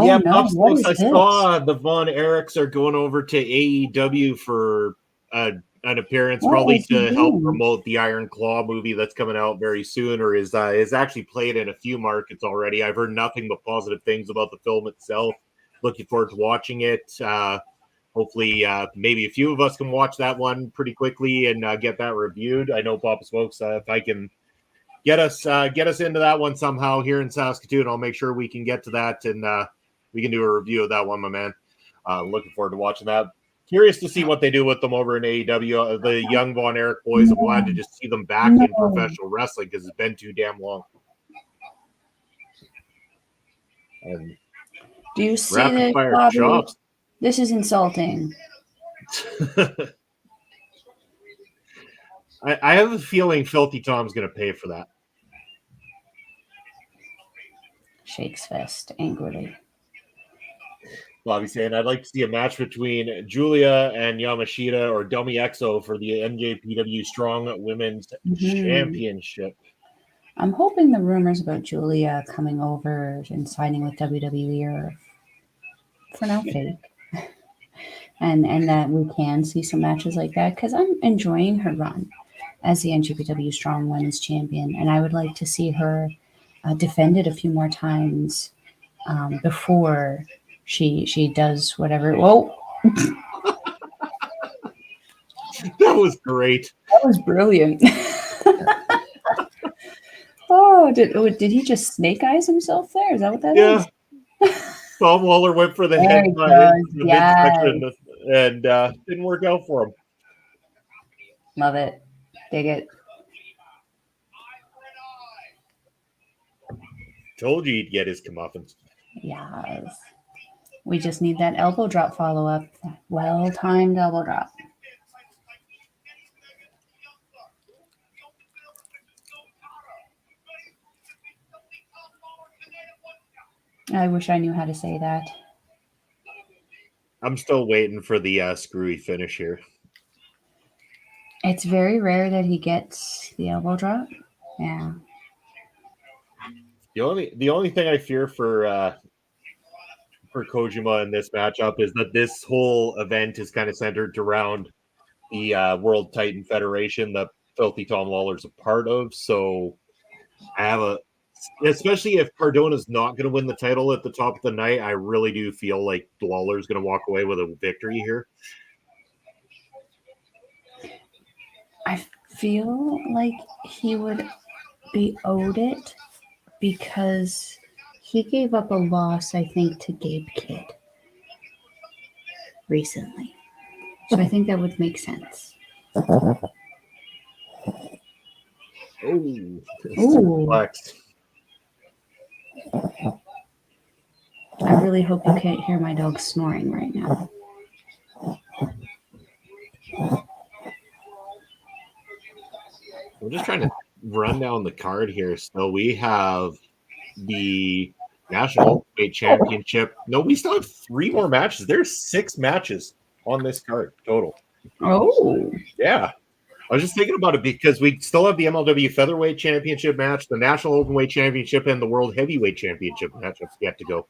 yeah, no. Pop Smokes, I saw the Von Erichs are going over to AEW for an appearance, probably to help promote the Iron Claw movie that's coming out very soon, or is actually played in a few markets already. I've heard nothing but positive things about the film itself. Looking forward to watching it. hopefully maybe a few of us can watch that one pretty quickly and get that reviewed. I know Papa Smokes, if I can get us into that one somehow here in Saskatoon, I'll make sure we can get to that and we can do a review of that one, my man. Looking forward to watching that. Curious to see what they do with them over in AEW. The young Von Erich boys. I'm glad to just see them back in professional wrestling because it's been too damn long. And do you see rapid this, fire Bobby? chops. This is insulting. I have a feeling Filthy Tom's going to pay for that. Shakes fist angrily. Bobby saying, I'd like to see a match between Julia and Yamashita or Delmi Exo for the NJPW Strong Women's Championship. I'm hoping the rumors about Julia coming over and signing with WWE are for now fake. and that we can see some matches like that because I'm enjoying her run as the NJPW Strong Women's Champion. And I would like to see her defended a few more times before she does whatever. Whoa. That was great. That was brilliant. Oh, did he just snake eyes himself there? Is that what that is? Tom Lawlor went for the head midsection and didn't work out for him. Love it. Dig it. Told you he'd get his comeuppance. Yes. We just need that elbow drop follow-up. Well-timed elbow drop. I wish I knew how to say that. I'm still waiting for the screwy finish here. It's very rare that he gets the elbow drop. Yeah. The only thing I fear for Kojima in this matchup is that this whole event is kind of centered around the World Titan Federation that Filthy Tom Lawler's a part of. So I have especially if Cardona's not going to win the title at the top of the night, I really do feel like Lawler's going to walk away with a victory here. I feel like he would be owed it because he gave up a loss, I think, to Gabe Kidd recently. So I think that would make sense. Flex. I really hope you can't hear my dog snoring right now. We're just trying to run down the card here. So we have the National Weight Championship. No, we still have 3 more matches. There's 6 matches on this card total. Oh. Yeah. I was just thinking about it because we still have the MLW Featherweight Championship match, the National Openweight Championship, and the World Heavyweight Championship matchups yet to go.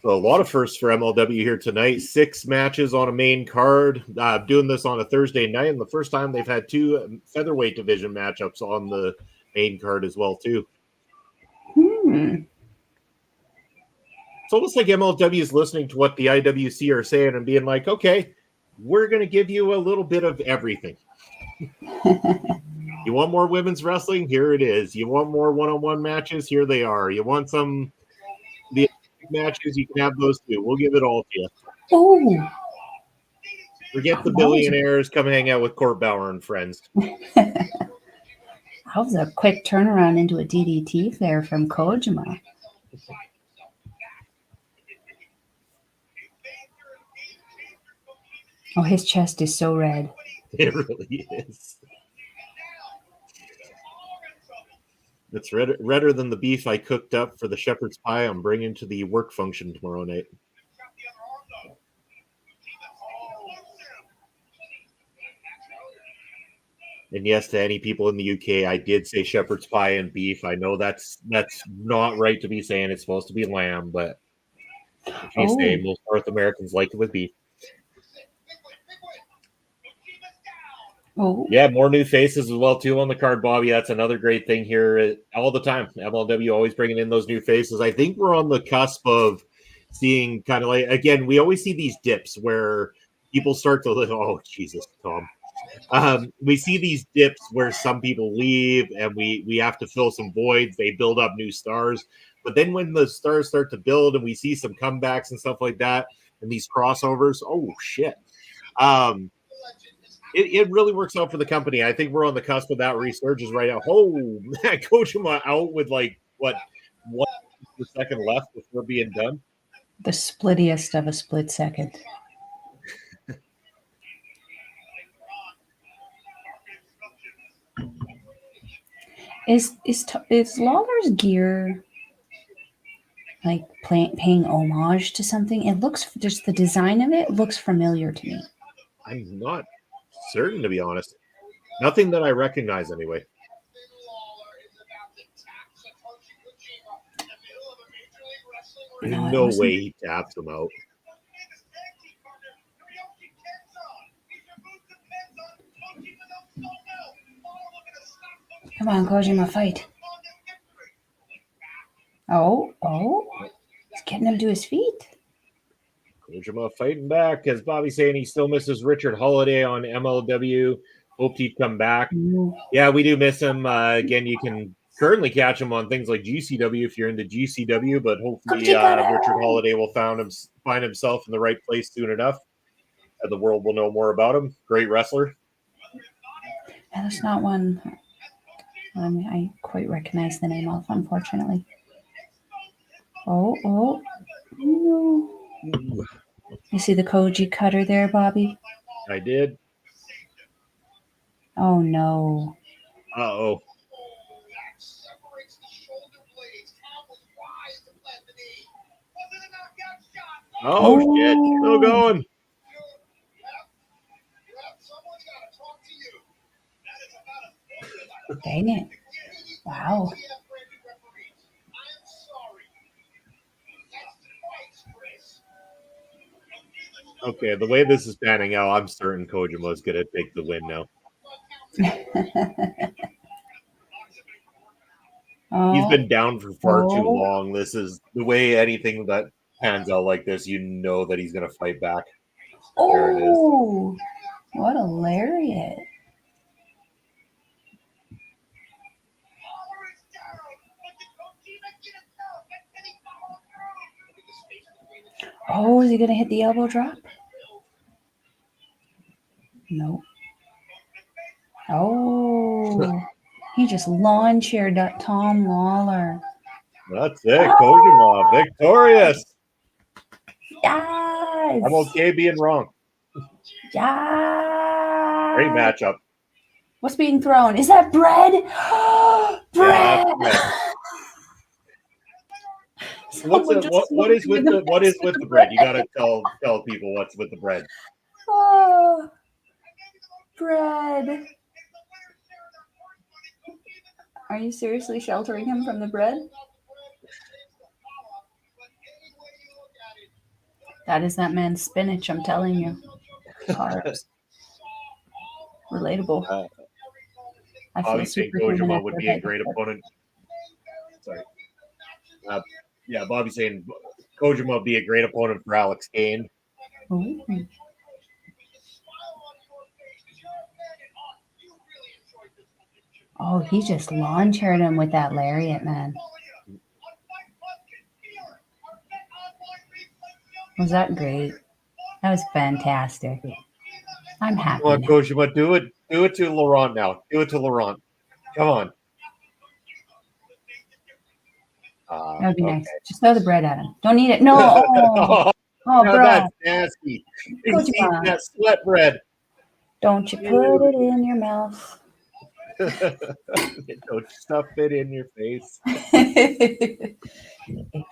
So a lot of firsts for MLW here tonight. 6 matches on a main card. Doing this on a Thursday night, and the first time they've had 2 featherweight division matchups on the main card as well, too. It's almost like MLW is listening to what the IWC are saying and being like, okay, we're going to give you a little bit of everything. You want more women's wrestling? Here it is. You want more one-on-one matches? Here they are. You want some the matches? You can have those too. We'll give it all to you. Oh. Forget the billionaires. Come hang out with Court Bauer and friends. That was a quick turnaround into a DDT there from Kojima. Oh, his chest is so red. It really is. It's redder than the beef I cooked up for the shepherd's pie I'm bringing to the work function tomorrow night. And yes, to any people in the UK, I did say shepherd's pie and beef. I know that's not right to be saying. It's supposed to be lamb, but if you say most North Americans like it with beef. Oh. Yeah, more new faces as well, too, on the card, Bobby. That's another great thing here all the time. MLW always bringing in those new faces. I think we're on the cusp of seeing kind of like, again, we always see these dips where people start to live. Oh, Jesus, Tom. We see these dips where some people leave and we have to fill some voids. They build up new stars. But then when the stars start to build and we see some comebacks and stuff like that and these crossovers, oh, shit. It really works out for the company. I think we're on the cusp of that resurgence right now. Oh, man, Kojima out with like, what, 1 second left before being done? The splittiest of a split second. Is Lawlor's gear like paying homage to something? It looks, just the design of it looks familiar to me. I'm not certain, to be honest. Nothing that I recognize anyway. No way he taps him out. Come on, Kojima, fight. Oh, he's getting him to his feet. Kojima fighting back, as Bobby's saying he still misses Richard Holiday on MLW. Hoped he'd come back. Yeah, we do miss him. Again, you can currently catch him on things like GCW if you're into GCW, but hopefully Richard Holiday will find himself in the right place soon enough. The world will know more about him. Great wrestler. Yeah, there's not one I quite recognize the name of, unfortunately. Oh. You see the Koji cutter there, Bobby? I did. Oh, no. Uh-oh. Oh, shit. Still going. Dang it. Wow. Okay, the way this is panning out, I'm certain Kojima's going to take the win now. He's been down for far too long. This is the way anything that pans out like this, you know that he's going to fight back. There it is. What a lariat. Oh, is he going to hit the elbow drop? No. Oh, he just lawn chaired Tom Lawlor. That's it. Kojima, victorious. Yes. I'm okay being wrong. Yes. Great matchup. What's being thrown? Is that bread? Bread. Yeah, what is with the bread? You gotta tell people what's with the bread. Oh, bread. Are you seriously sheltering him from the bread? That is that man's spinach, I'm telling you. Carbs. Relatable. I feel super Kojima would be a great opponent. Sorry. Bobby's saying Kojima would be a great opponent for Alex Kane. Ooh. Oh, he just lawn chaired him with that lariat, man. Was that great? That was fantastic. I'm happy. Come on, Kojima, do it. Do it to Laurent now. Do it to Laurent. Come on. That would be nice. Just throw the bread at him. Don't eat it. No. Oh, bro. That's nasty. He's eating that sweat bread. Don't you put it in your mouth. Don't stuff it in your face. If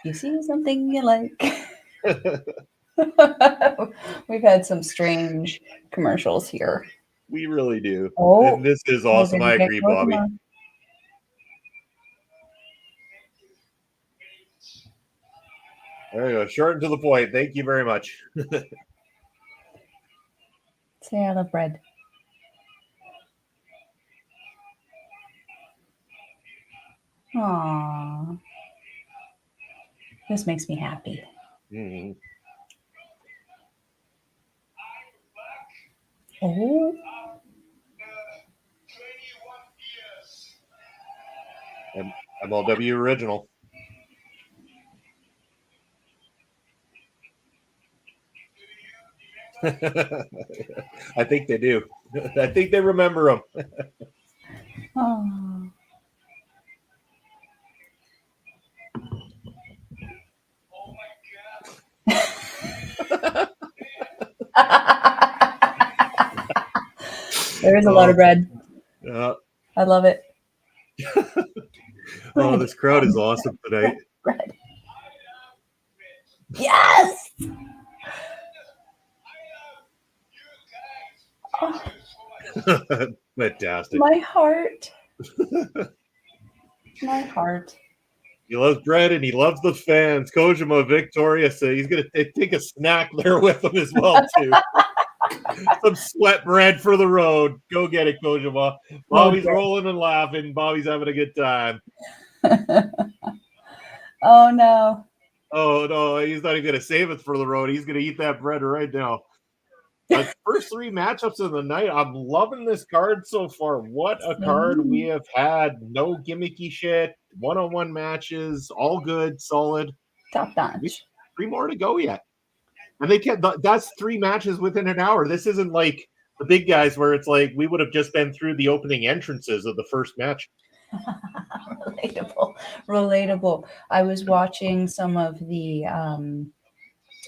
you see something you like. We've had some strange commercials here. We really do. Oh, and this is awesome. I agree, Bobby. There you go. Short and to the point. Thank you very much. Say I love bread. Aww. This makes me happy. Mhm. Oh. MLW original. I think they do. I think they remember him. Oh. There is a lot of bread. I love it. Oh, this crowd is awesome tonight. Bread. Yes. Oh, Fantastic. my heart. My heart. He loves bread and he loves the fans. Kojima victorious. So he's going to take a snack there with him as well, too. Some sweat bread for the road. Go get it, Kojima. Bobby's rolling and laughing. Bobby's having a good time. Oh, no. Oh, no. He's not even going to save it for the road. He's going to eat that bread right now. First three matchups of the night. I'm loving this card so far. What a card we have had. No gimmicky shit. One-on-one matches. All good. Solid. Top notch. 3 more to go yet. And they kept that's 3 matches within an hour. This isn't like the big guys where it's like we would have just been through the opening entrances of the first match. Relatable. I was watching some of the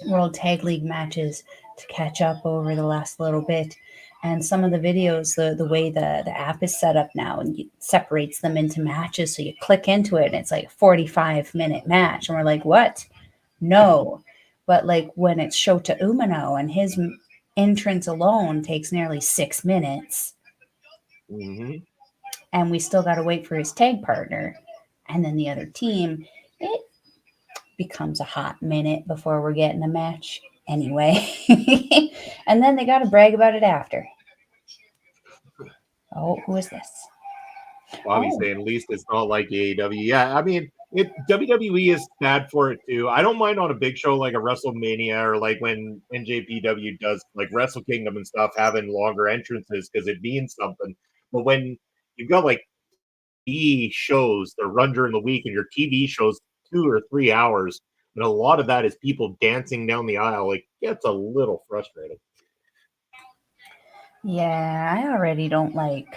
World Tag League matches to catch up over the last little bit. And some of the videos, the way the app is set up now, and it separates them into matches. So you click into it and it's like a 45-minute match. And we're like, what? No. But like when it's Shota Umino and his entrance alone takes nearly 6 minutes. Mm-hmm. And we still got to wait for his tag partner. And then the other team, it becomes a hot minute before we're getting a match anyway. And then they got to brag about it after. Oh, who is this? Bobby's saying at least it's not like AEW. Yeah, I mean, WWE is bad for it too. I don't mind on a big show like a WrestleMania or like when NJPW does like Wrestle Kingdom and stuff having longer entrances because it means something. But when you've got like TV shows that run during the week and your TV shows 2 or 3 hours, and a lot of that is people dancing down the aisle, like it's a little frustrating. Yeah, I already don't like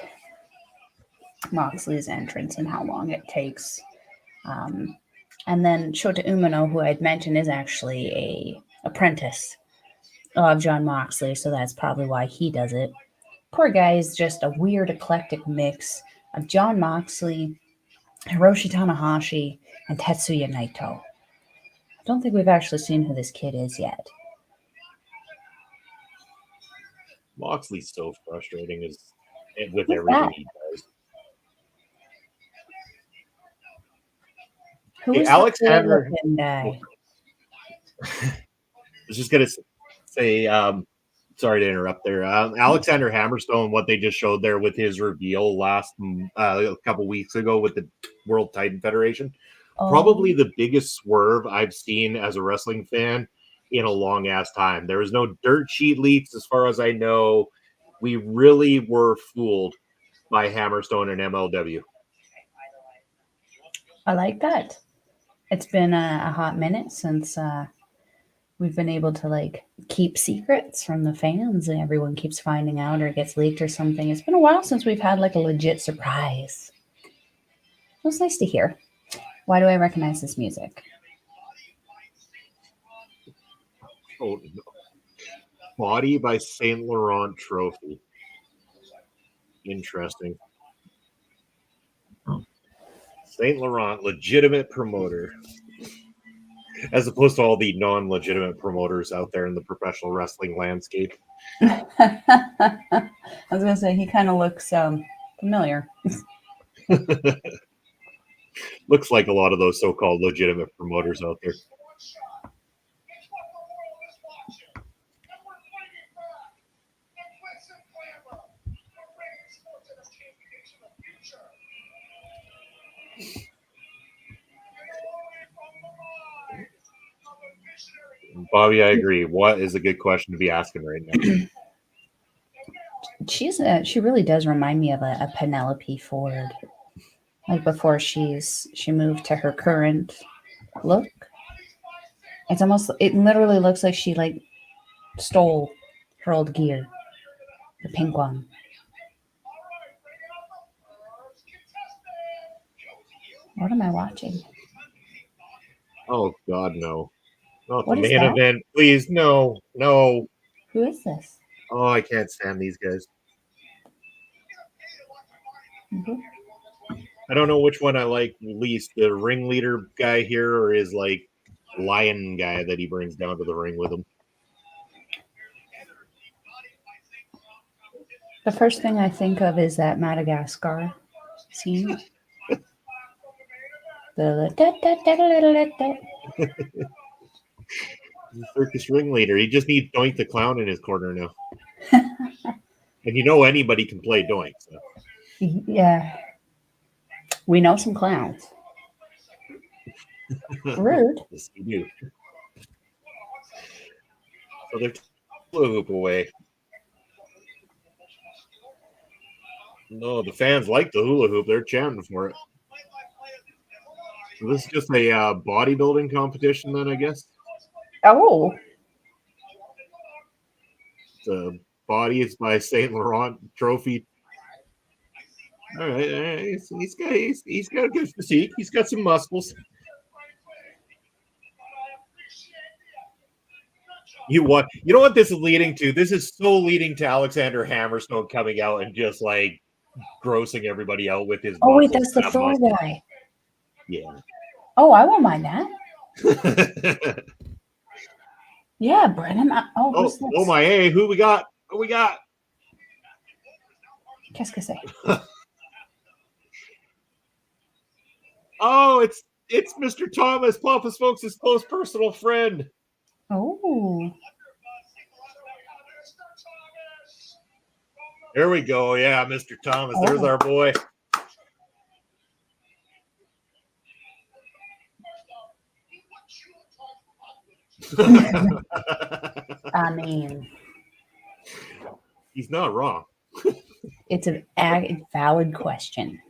Moxley's entrance and how long it takes. And then Shota Umino, who I'd mentioned, is actually a apprentice of John Moxley, so that's probably why he does it. Poor guy is just a weird eclectic mix of John Moxley, Hiroshi Tanahashi, and Tetsuya Naito. I don't think we've actually seen who this kid is yet. Moxley's so frustrating with everything he does. Who is Alexander? Guy? I was just gonna say, sorry to interrupt there. Alexander Hammerstone, what they just showed there with his reveal last a couple weeks ago with the World Titan Federation, probably the biggest swerve I've seen as a wrestling fan in a long ass time. There was no dirt sheet leaks, as far as I know. We really were fooled by Hammerstone and MLW. I like that. It's been a hot minute since we've been able to like keep secrets from the fans and everyone keeps finding out or gets leaked or something. It's been a while since we've had like a legit surprise. It was nice to hear. Why do I recognize this music? Oh, no. Body by Saint Laurent Trophy. Interesting. Saint Laurent, legitimate promoter. As opposed to all the non-legitimate promoters out there in the professional wrestling landscape. I was going to say, he kind of looks familiar. Looks like a lot of those so-called legitimate promoters out there. Bobby, I agree. What is a good question to be asking right now? She really does remind me of a Penelope Ford, like before she moved to her current look. It literally looks like she like stole her old gear, the pink one. What am I watching? Oh God, no! Not What the is main that? event, please. No. Who is this? Oh, I can't stand these guys. Mhm. I don't know which one I like least, the ringleader guy here or his like lion guy that he brings down to the ring with him. The first thing I think of is that Madagascar scene. He's a circus ringleader. He just needs Doink the Clown in his corner now. And you know anybody can play Doink. So. Yeah. We know some clowns. Rude. Yes, you do. So they're hula hoop away. No, the fans like the hula hoop. They're chanting for it. So this is just a bodybuilding competition then, I guess. Oh. The body is by Saint Laurent trophy. All right. He's got a good physique. He's got some muscles. You know what this is leading to? This is so leading to Alexander Hammerstone coming out and just like grossing everybody out with his muscles. Oh wait, that's the Thor guy. Yeah. Oh, I won't mind that. Yeah, Brennan. Oh my, hey, who we got? Who we got? Qu'est-ce que c'est? Oh, it's Mr. Thomas, Papa Smokes' close personal friend. Oh. There we go. Yeah, Mr. Thomas. Oh. There's our boy. I mean, he's not wrong. It's a valid question.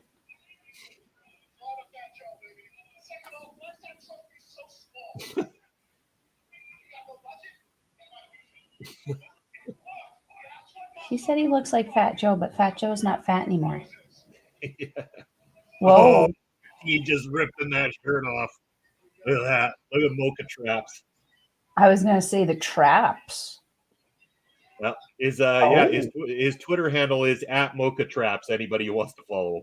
He said he looks like Fat Joe, but Fat Joe's not fat anymore. Yeah. Whoa. Oh, he just ripping that shirt off. Look at that. Look at Mocha Traps. I was going to say the traps. Well, his Twitter handle is @Mocha Traps. Anybody who wants to follow.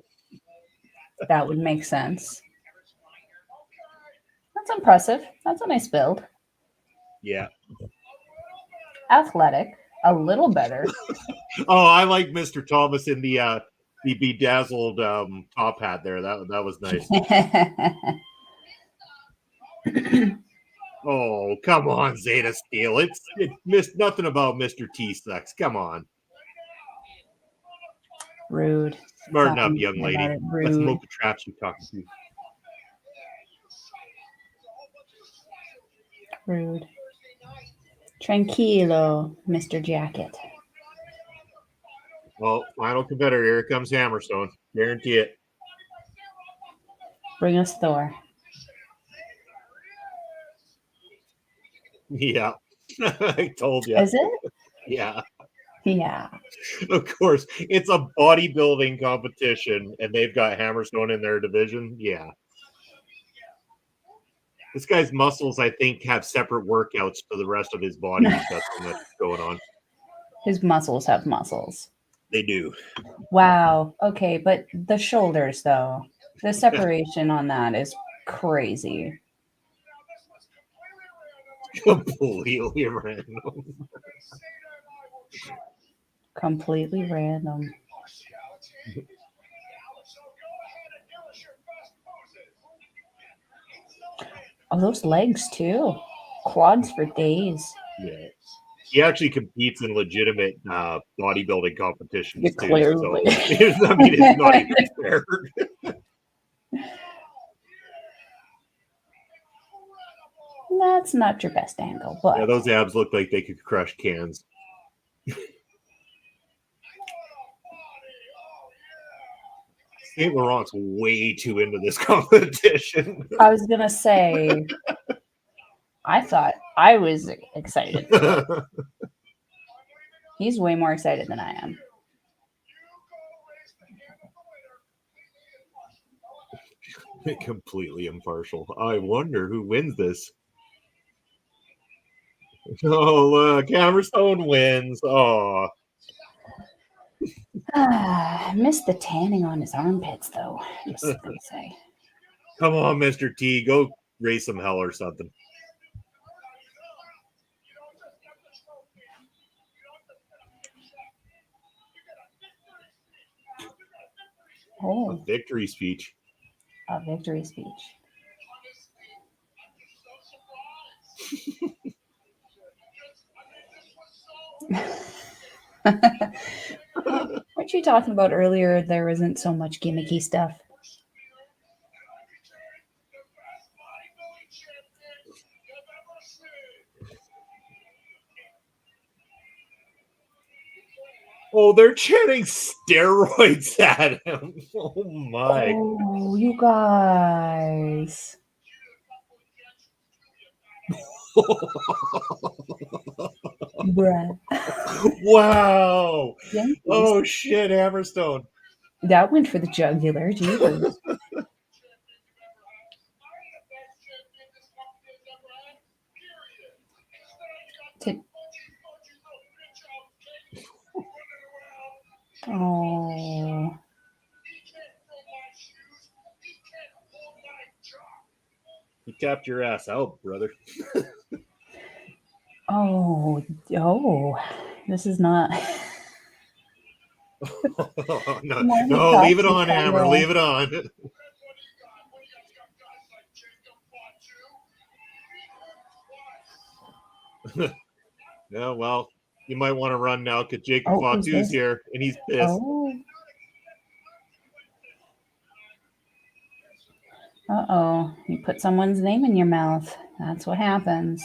That would make sense. That's impressive. That's a nice build. Yeah. Athletic. A little better. Oh, I like Mr. Thomas in the bedazzled top hat there. That was nice. Oh, come on, Zeta Steel. It missed nothing about Mr. T-Sucks. Come on. Rude. Smarten up, young lady. That's Mocha Traps you're talking to. Rude. Tranquilo, Mr. Jacket. Well, final competitor. Here comes Hammerstone. Guarantee it. Bring us Thor. Yeah. I told you. Is it? Yeah. Yeah. Of course. It's a bodybuilding competition, and they've got Hammerstone in their division. Yeah. This guy's muscles, I think, have separate workouts for the rest of his body. He's got so much going on. His muscles have muscles. They do. Wow. Okay, but the shoulders, though. The separation on that is crazy. Completely random. Completely random. Oh, those legs too. Quads for days. Yeah. He actually competes in legitimate bodybuilding competitions too. Clearly. So, I mean, it's not even fair. that's not your best angle, but yeah, those abs look like they could crush cans. St. Laurent's way too into this competition. I was gonna say, I thought I was excited for it. He's way more excited than I am. Completely impartial. I wonder who wins this. Oh, look, Hammerstone wins. Oh, I missed the tanning on his armpits, though. Just gonna say. come on, Mr. T, go raise some hell or something. Oh, A victory speech. a victory speech. Weren't you talking about earlier there isn't so much gimmicky stuff? Oh, they're chanting steroids at him. Oh my. Oh, you guys. Bruh. Wow. Yankees. Oh shit, Hammerstone. That went for the jugular, Jesus. Oh. You tapped your ass out, brother. Oh. This is not. no, leave it on, Hammer. Leave it on. Yeah, well, you might want to run now because Jacob Fatu's here and he's pissed. Oh. Uh-oh. You put someone's name in your mouth. That's what happens.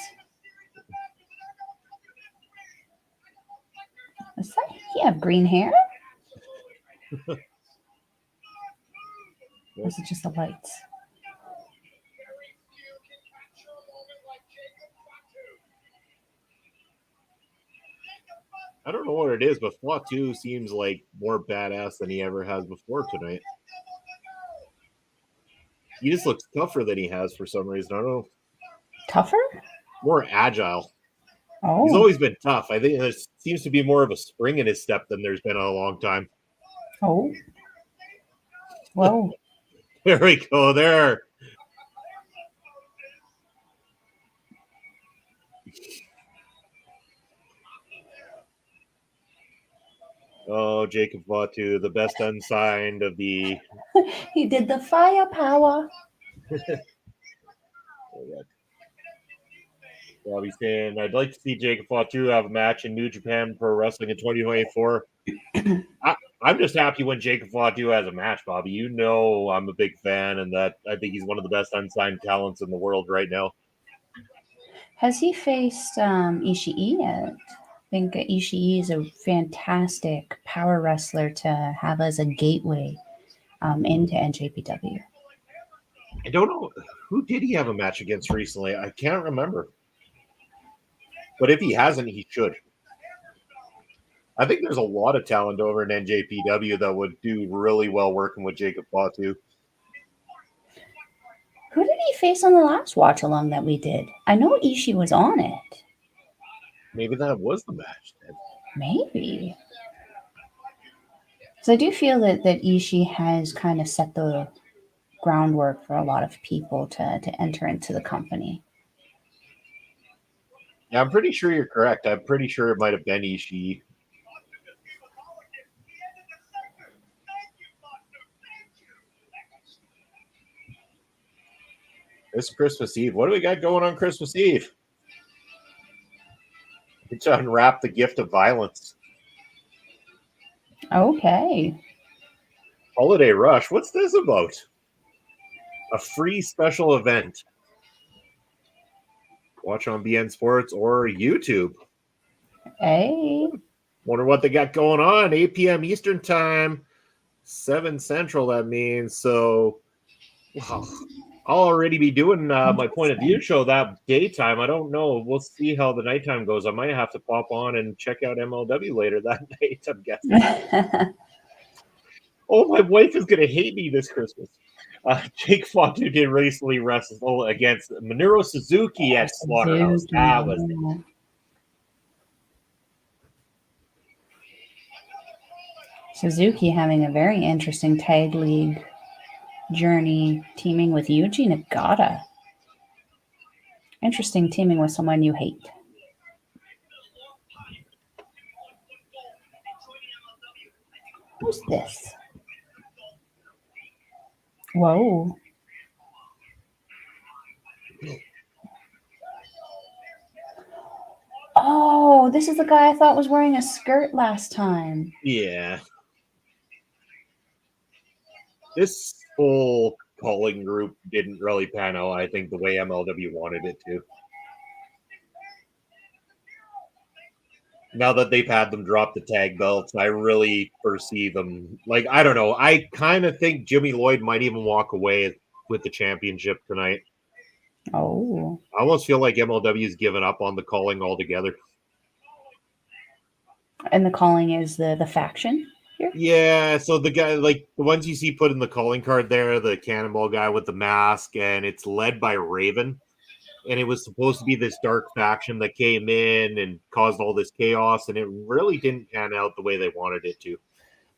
Does he have green hair? Or is it just the lights? I don't know what it is, but Fatu seems like more badass than he ever has before tonight. He just looks tougher than he has for some reason. I don't know. Tougher? More agile. Oh. He's always been tough. I think there seems to be more of a spring in his step than there's been in a long time. Oh. Whoa. There we go. There. Oh, Jacob Fatu, the best unsigned of the... He did the firepower. Bobby's saying, I'd like to see Jacob Fatu have a match in New Japan Pro Wrestling in 2024. I'm just happy when Jacob Fatu has a match, Bobby. You know I'm a big fan, and that I think he's one of the best unsigned talents in the world right now. Has he faced Ishii yet? I think Ishii is a fantastic power wrestler to have as a gateway into NJPW. I don't know. Who did he have a match against recently? I can't remember. But if he hasn't, he should. I think there's a lot of talent over in NJPW that would do really well working with Jacob Fatu. Who did he face on the last watch along that we did? I know Ishii was on it. Maybe that was the match then. Maybe. So I do feel that Ishii has kind of set the groundwork for a lot of people to enter into the company. Yeah, I'm pretty sure you're correct. I'm pretty sure it might have been Ishii. It's Christmas Eve. What do we got going on Christmas Eve? It's to unwrap the gift of violence. Okay. Holiday Rush. What's this about? A free special event. Watch on BN Sports or YouTube. Hey. Wonder what they got going on. 8 p.m. Eastern Time, 7 Central, that means. So, wow. I'll already be doing my point of view show that daytime. I don't know. We'll see how the nighttime goes. I might have to pop on and check out MLW later that night, I'm guessing. Oh, my wife is going to hate me this Christmas. Jake Fatu did recently wrestle against Minoru Suzuki at Slaughterhouse. That was it. Suzuki having a very interesting tag league journey, teaming with Yuji Nagata. Interesting teaming with someone you hate. Who's this? Whoa. Oh, this is the guy I thought was wearing a skirt last time. Yeah. This whole calling group didn't really pan out, I think, the way MLW wanted it to. Now that they've had them drop the tag belts, I really foresee them. Like, I don't know. I kind of think Jimmy Lloyd might even walk away with the championship tonight. Oh. I almost feel like MLW's given up on the calling altogether. And the calling is the faction here? Yeah, so the guy, like the ones you see put in the calling card there, the cannonball guy with the mask, and it's led by Raven. And it was supposed to be this dark faction that came in and caused all this chaos, and it really didn't pan out the way they wanted it to.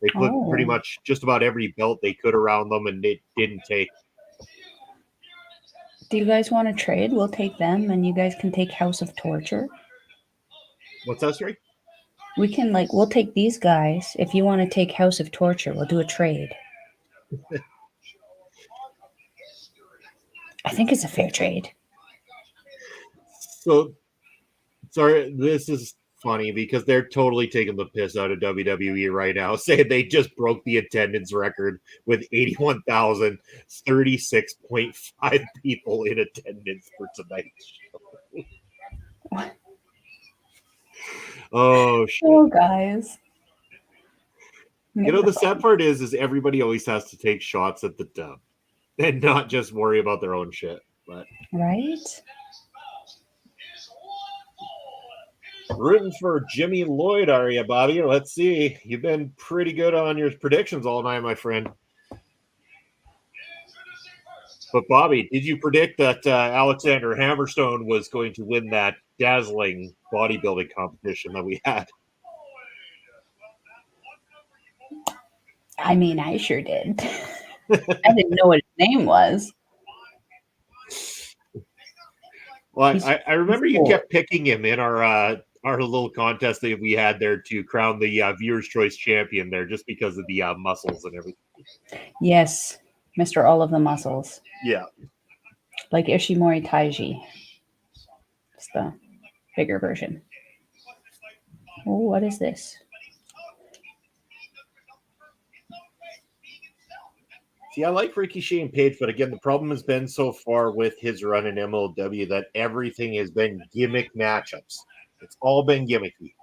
They put pretty much just about every belt they could around them, and it didn't take. Do you guys want to trade? We'll take them, and you guys can take House of Torture. What's that, sorry? We can, we'll take these guys. If you want to take House of Torture, we'll do a trade. I think it's a fair trade. So, sorry, this is funny because they're totally taking the piss out of WWE right now, saying they just broke the attendance record with 81,036.5 people in attendance for tonight's show. What? Oh, shit. Oh, guys. You know, the sad part is everybody always has to take shots at the dub and not just worry about their own shit. But right? Rooting for Jimmy Lloyd, are you, Bobby? Let's see. You've been pretty good on your predictions all night, my friend. But, Bobby, did you predict that Alexander Hammerstone was going to win that dazzling bodybuilding competition that we had? I mean, I sure did. I didn't know what his name was. Well, I remember you kept picking him in our little contest that we had there to crown the Viewer's Choice champion there, just because of the muscles and everything. Yes, Mr. All of the Muscles. Yeah. Like Ishimori Taiji. It's the bigger version. Oh, what is this? See, I like Rikishi and Page, but again, the problem has been so far with his run in MLW that everything has been gimmick matchups. It's all been gimmicky.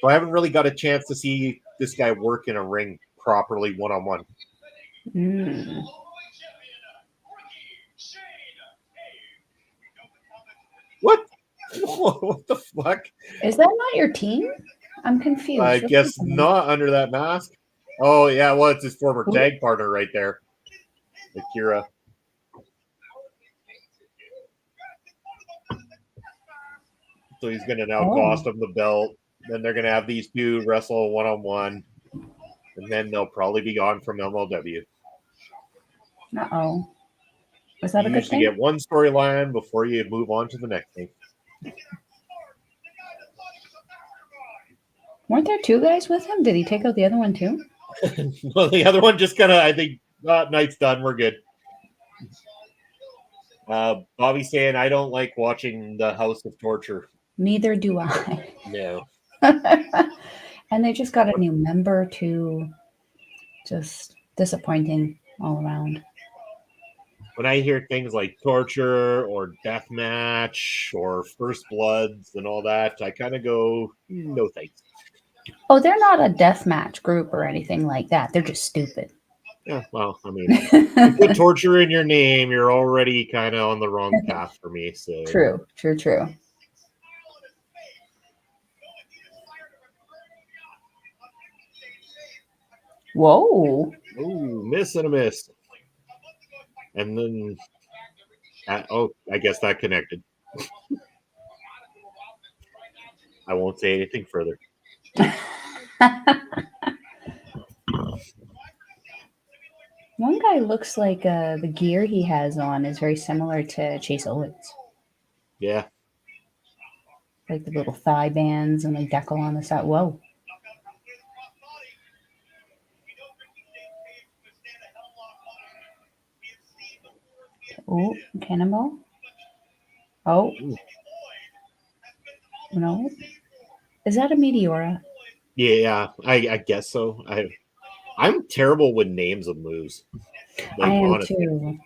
So I haven't really got a chance to see this guy work in a ring properly one-on-one. What? What the fuck? Is that not your team? I'm confused. I guess not under that mask. Oh, yeah, well, it's his former tag partner right there. Akira. So he's going to now cost him the belt. Then they're going to have these two wrestle one-on-one. And then they'll probably be gone from MLW. Uh-oh. Is that you a good usually thing? get one storyline before you move on to the next thing. Weren't there two guys with him? Did he take out the other one too? Well, the other one just kind of, I think, night's done. We're good. Bobby's saying, I don't like watching the House of Torture. Neither do I. No. And they just got a new member too. Just disappointing all around. when I hear things like torture or death match or first bloods and all that, I kind of go, no thanks. Oh, they're not a deathmatch group or anything like that. They're just stupid. Yeah, well, I mean, you put torture in your name, you're already kind of on the wrong path for me. So True. Whoa. Ooh, miss and a miss. And then, I guess that connected. I won't say anything further. One guy looks like the gear he has on is very similar to Chase Owens. Yeah. Like the little thigh bands and the decal on the side. Whoa. Oh, cannonball. Oh. No. Is that a Meteora? Yeah, I guess so. I'm terrible with names of moves. I am honestly. too.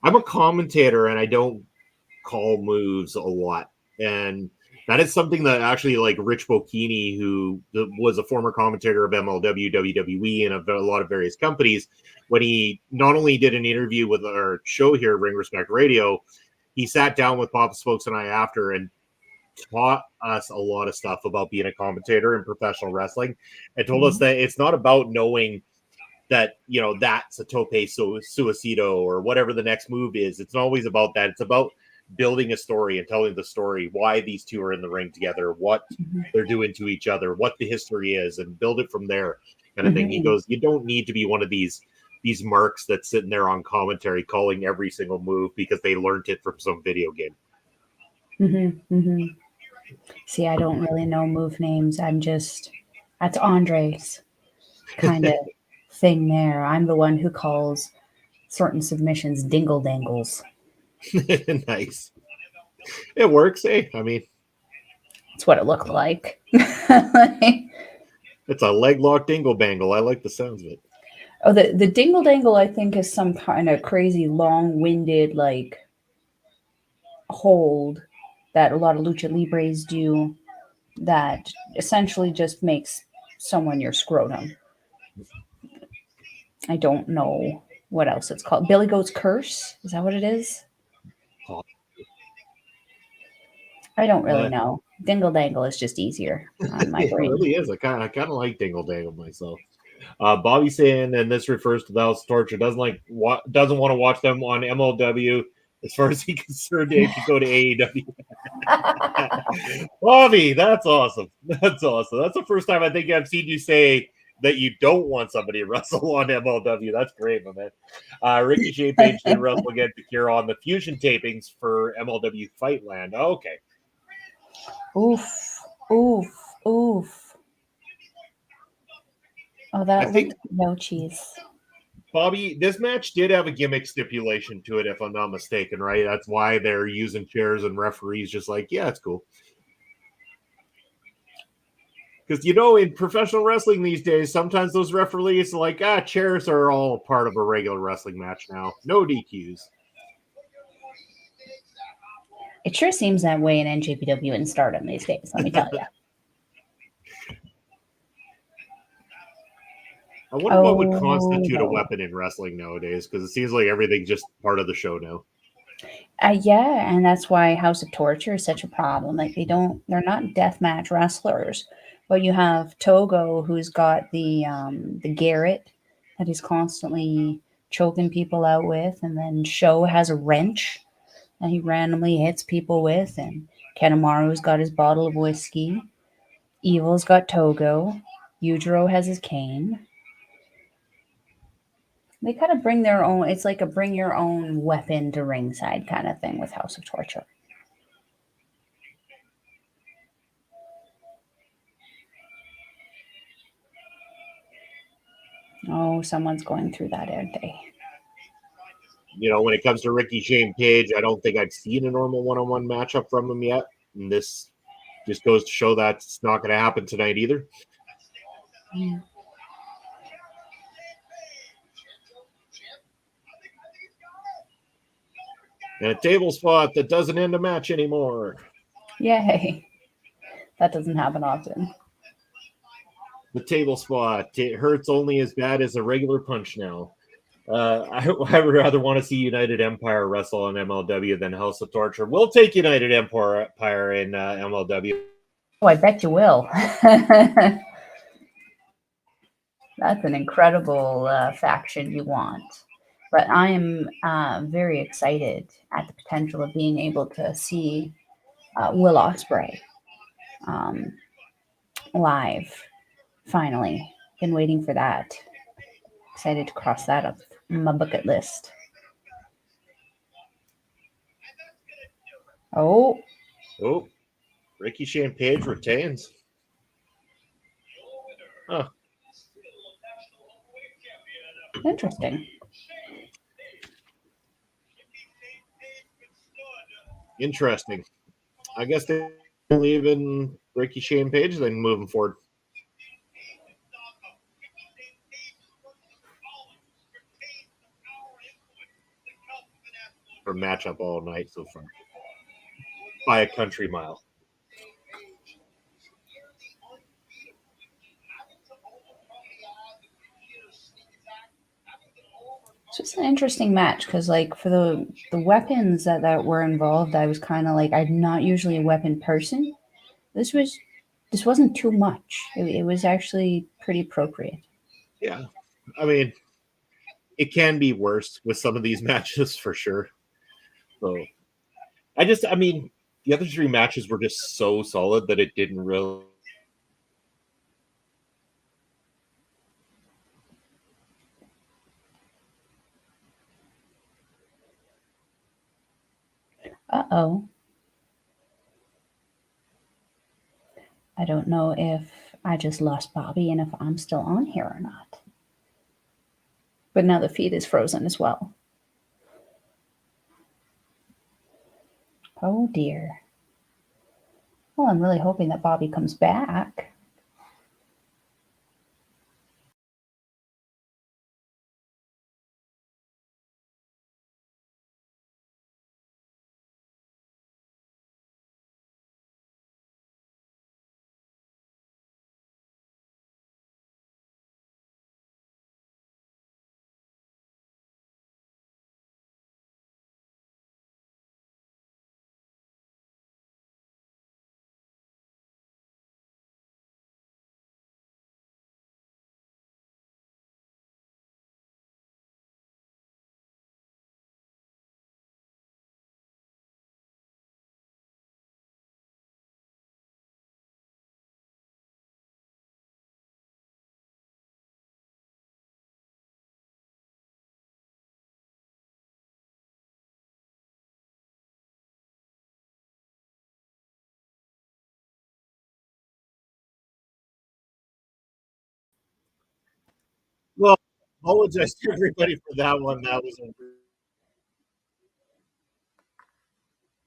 I'm a commentator and I don't call moves a lot. And that is something that actually, like Rich Bocchini, who was a former commentator of MLW, WWE, and a lot of various companies, when he not only did an interview with our show here, Ring Respect Radio, he sat down with Papa Spokes and I after and taught us a lot of stuff about being a commentator in professional wrestling and told us that it's not about knowing that, that's a tope suicido or whatever the next move is. It's not always about that. It's about building a story and telling the story, why these two are in the ring together, what they're doing to each other, what the history is, and build it from there, kind of thing. He goes, you don't need to be one of these marks that's sitting there on commentary calling every single move because they learned it from some video game. See, I don't really know move names. That's Andre's kind of thing there. I'm the one who calls certain submissions dingle dangles. Nice. It works, eh? I mean, that's what it looked like. It's a leg lock dingle bangle. I like the sounds of it. Oh, the dingle dangle, I think, is some kind of crazy long-winded like hold that a lot of lucha libres do that essentially just makes someone your scrotum. I don't know what else it's called. Billy Goat's Curse? Is that what it is? I don't really know. Dingle dangle is just easier on my brain. It really is. I kind of like dingle dangle myself. Bobby saying, and this refers to the House of Torture, doesn't want to watch them on MLW. As far as he's concerned, they could go to AEW. Bobby, that's awesome. That's awesome. That's the first time I think I've seen you say that you don't want somebody to wrestle on MLW. That's great, my man. Ricky Shea Page did wrestle against Akira on the Fusion tapings for MLW Fightland. Okay. Oof. Oh, that looked no cheese. Bobby, this match did have a gimmick stipulation to it, if I'm not mistaken, right? That's why they're using chairs and referees just like, yeah, it's cool. Because, in professional wrestling these days, sometimes those referees are like, chairs are all part of a regular wrestling match now. No DQs. It sure seems that way in NJPW and Stardom these days, let me tell you. I wonder what would constitute a weapon in wrestling nowadays, because it seems like everything's just part of the show now. Yeah, and that's why House of Torture is such a problem. Like they're not deathmatch wrestlers, but you have Togo who's got the Garrett that he's constantly choking people out with, and then Sho has a wrench that he randomly hits people with, and Kanemaru's got his bottle of whiskey. Evil's got Togo. Yujiro has his cane. They kind of bring their own, it's like a bring your own weapon to ringside kind of thing with House of Torture. Oh, someone's going through that, aren't they? When it comes to Ricky Shane Page, I don't think I've seen a normal one-on-one matchup from him yet. And this just goes to show that it's not going to happen tonight either. Yeah. And a table spot that doesn't end a match anymore. Yay. That doesn't happen often. The table spot. It hurts only as bad as a regular punch now. I would rather want to see United Empire wrestle on MLW than House of Torture. We'll take United Empire in MLW. Oh, I bet you will. That's an incredible faction you want. But I am very excited at the potential of being able to see Will Ospreay live. Finally, been waiting for that. Excited to cross that up my bucket list. Oh, Ricky Shane Page retains. Huh. interesting. Interesting. I guess they believe in Ricky Shane Page then moving forward. For matchup all night so far. By a country mile. It's just an interesting match because, like, for the weapons that were involved, I was kind of like, I'm not usually a weapon person. This wasn't too much. It was actually pretty appropriate. Yeah, I mean, it can be worse with some of these matches for sure. So, I mean, the other three matches were just so solid that it didn't really. Uh-oh. I don't know if I just lost Bobby and if I'm still on here or not. But now the feed is frozen as well. Oh dear. Well, I'm really hoping that Bobby comes back. Well, apologize to everybody for that one. That was.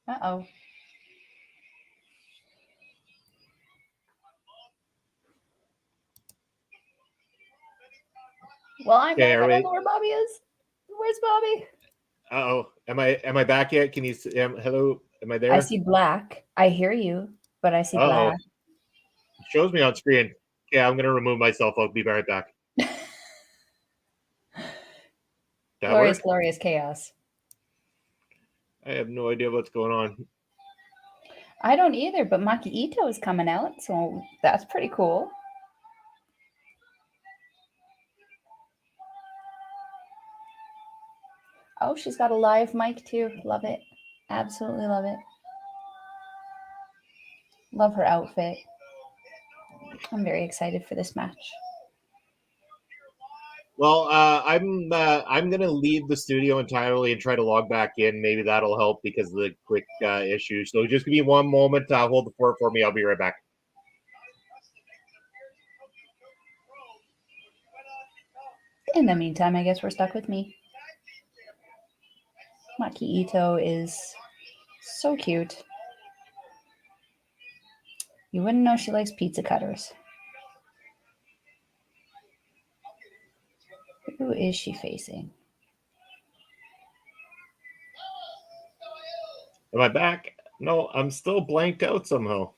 Uh-oh. Well, I'm back. I don't know where Bobby is. Where's Bobby? Uh-oh. Am I back yet? Can you see, hello? Am I there? I see black. I hear you, but I see black. It shows me on screen. Yeah, I'm gonna remove myself. I'll be right back. Glorious chaos. I have no idea what's going on. I don't either, but Maki Itoh is coming out, so that's pretty cool. Oh, she's got a live mic too. Love it. Absolutely love it. Love her outfit. I'm very excited for this match. Well, I'm gonna leave the studio entirely and try to log back in. Maybe that'll help because of the quick issue. So just give me one moment. Hold the fort for me. I'll be right back. In the meantime, I guess we're stuck with me. Maki Itoh is so cute. You wouldn't know she likes pizza cutters. Who is she facing? Am I back? No, I'm still blanked out somehow.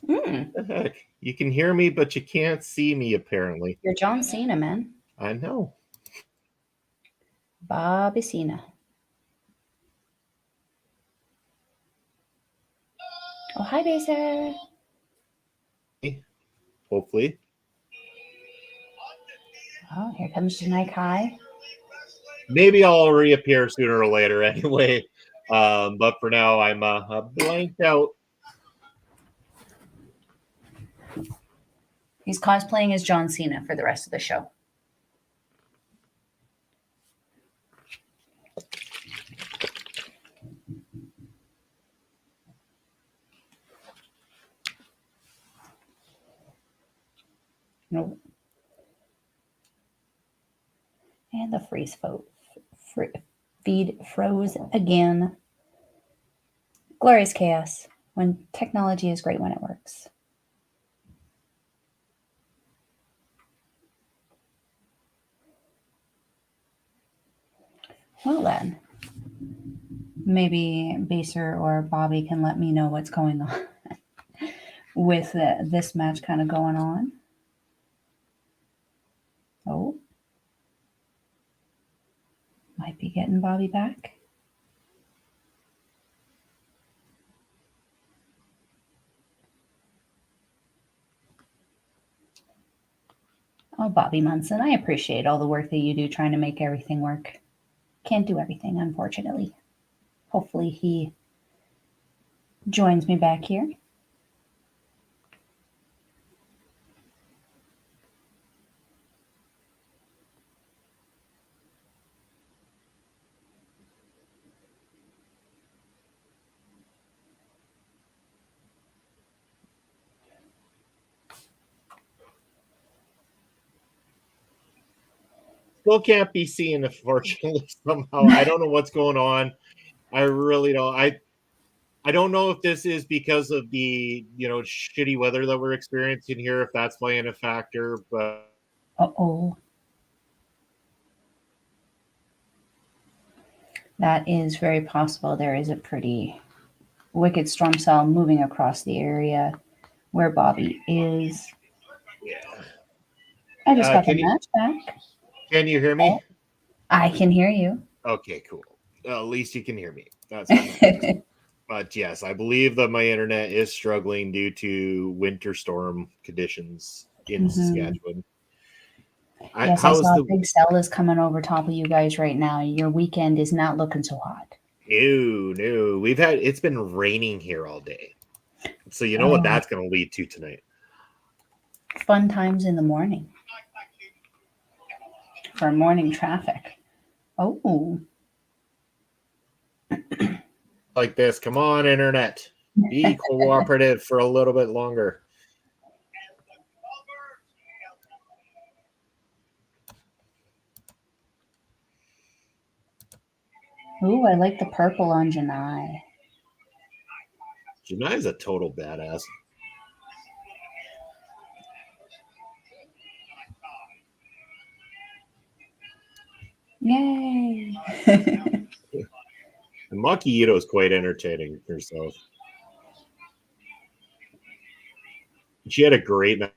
Mm, What the heck? You can hear me, but you can't see me, apparently. you're John Cena, man. I know. Bobby Cena. Oh, hi, Baser. Hopefully. Oh, here comes Jenai Kai. Maybe I'll reappear sooner or later anyway. But for now, I'm blanked out. He's cosplaying as John Cena for the rest of the show. Nope. And the feed froze again. Glorious chaos when technology is great when it works. Well then, maybe Baser or Bobby can let me know what's going on with this match kind of going on. Oh, might be getting Bobby back. Oh, Bobby Munson, I appreciate all the work that you do trying to make everything work. Can't do everything, unfortunately. Hopefully he joins me back here. Still can't be seen, unfortunately, somehow. I don't know what's going on. I really don't. I don't know if this is because of the shitty weather that we're experiencing here, if that's playing a factor, but Uh-oh. That is very possible. There is a pretty wicked storm cell moving across the area where Bobby is. yeah. I just got the match back. Can you hear me? I can hear you. Okay, cool. At least you can hear me. That's what matters. But yes, I believe that my internet is struggling due to winter storm conditions in Saskatchewan. Yes, I saw a big cell is coming over top of you guys right now. Your weekend is not looking so hot. No. It's been raining here all day. So you know what that's going to lead to tonight. Fun times in the morning. For morning traffic. Oh. Like this. Come on, internet. Be cooperative for a little bit longer. Ooh, I like the purple on Jenai. Jenai's a total badass. Yay! And Maki Itoh is quite entertaining herself. She had a great match.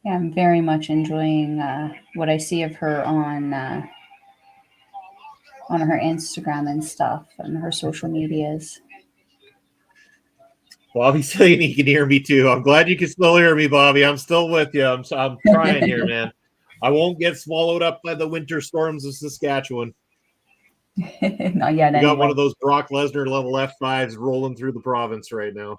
Yeah, I'm very much enjoying what I see of her on her Instagram and stuff and her social medias. Bobby saying he can hear me too. I'm glad you can still hear me, Bobby. I'm still with you. I'm trying here, man. I won't get swallowed up by the winter storms of Saskatchewan. Not yet. We got one of those Brock Lesnar level F5s rolling through the province right now.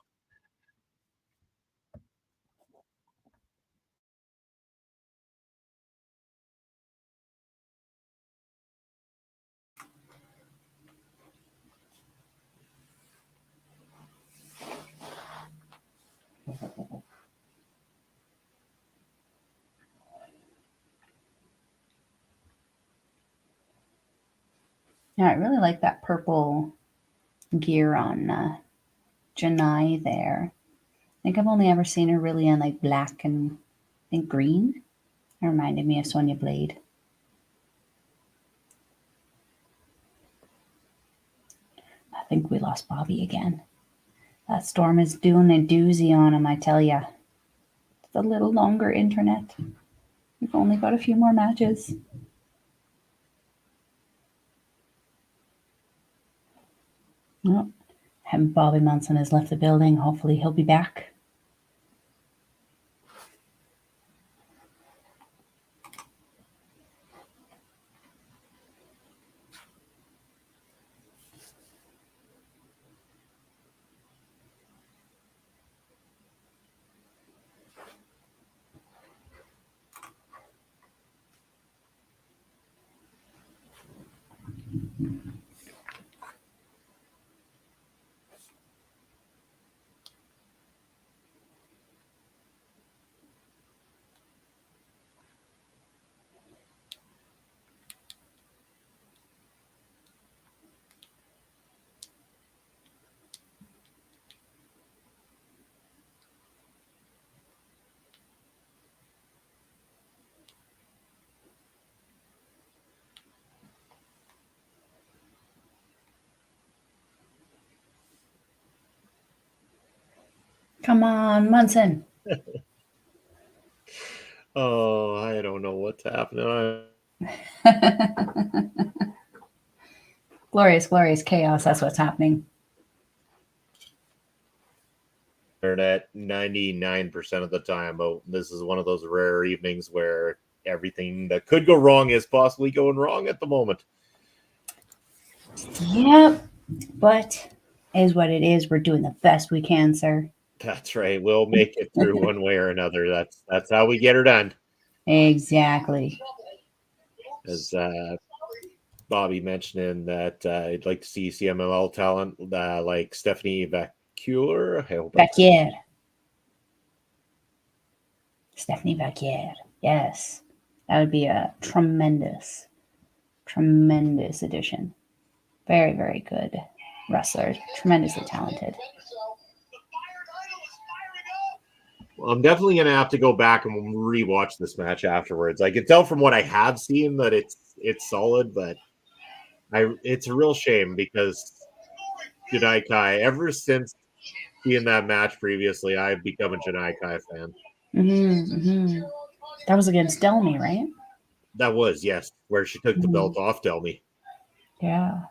Yeah, I really like that purple gear on Jenai there. I think I've only ever seen her really in like black and I think green. It reminded me of Sonya Blade. think we lost Bobby again. That storm is doing a doozy on him, I tell ya. It's a little longer internet. We've only got a few more matches. Oh, and Bobby Munson has left the building. Hopefully he'll be back. Come on, Munson. Oh, I don't know what's happening. Glorious, glorious chaos. That's what's happening. Internet 99% of the time. But this is one of those rare evenings where everything that could go wrong is possibly going wrong at the moment. Yep, but is what it is. We're doing the best we can, sir. That's right. We'll make it through one way or another. That's how we get her done. Exactly. As Bobby mentioning that I'd like to see CMLL talent like Stephanie Vaculer. Vaquier. Stephanie Vaquier. Yes. That would be a tremendous, tremendous addition. Very, very good wrestler. Tremendously talented. Well, I'm definitely going to have to go back and rewatch this match afterwards. I can tell from what I have seen that it's solid, but it's a real shame because Jenai Kai, ever since seeing that match previously, I've become a Jenai Kai fan. That was against Delmi, right? That was, yes, where she took the belt off Delmi. Yeah.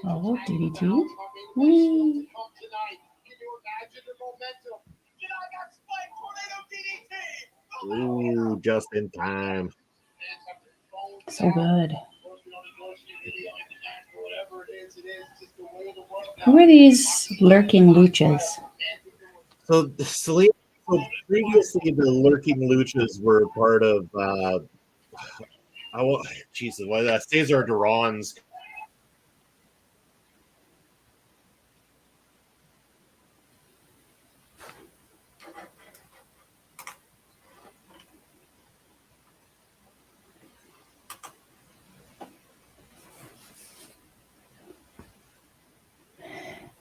Oh, DDT. Whee. Ooh, just in time. So good. Who are these lurking luchas? So previously the lurking luchas were part of Cesar Duran's.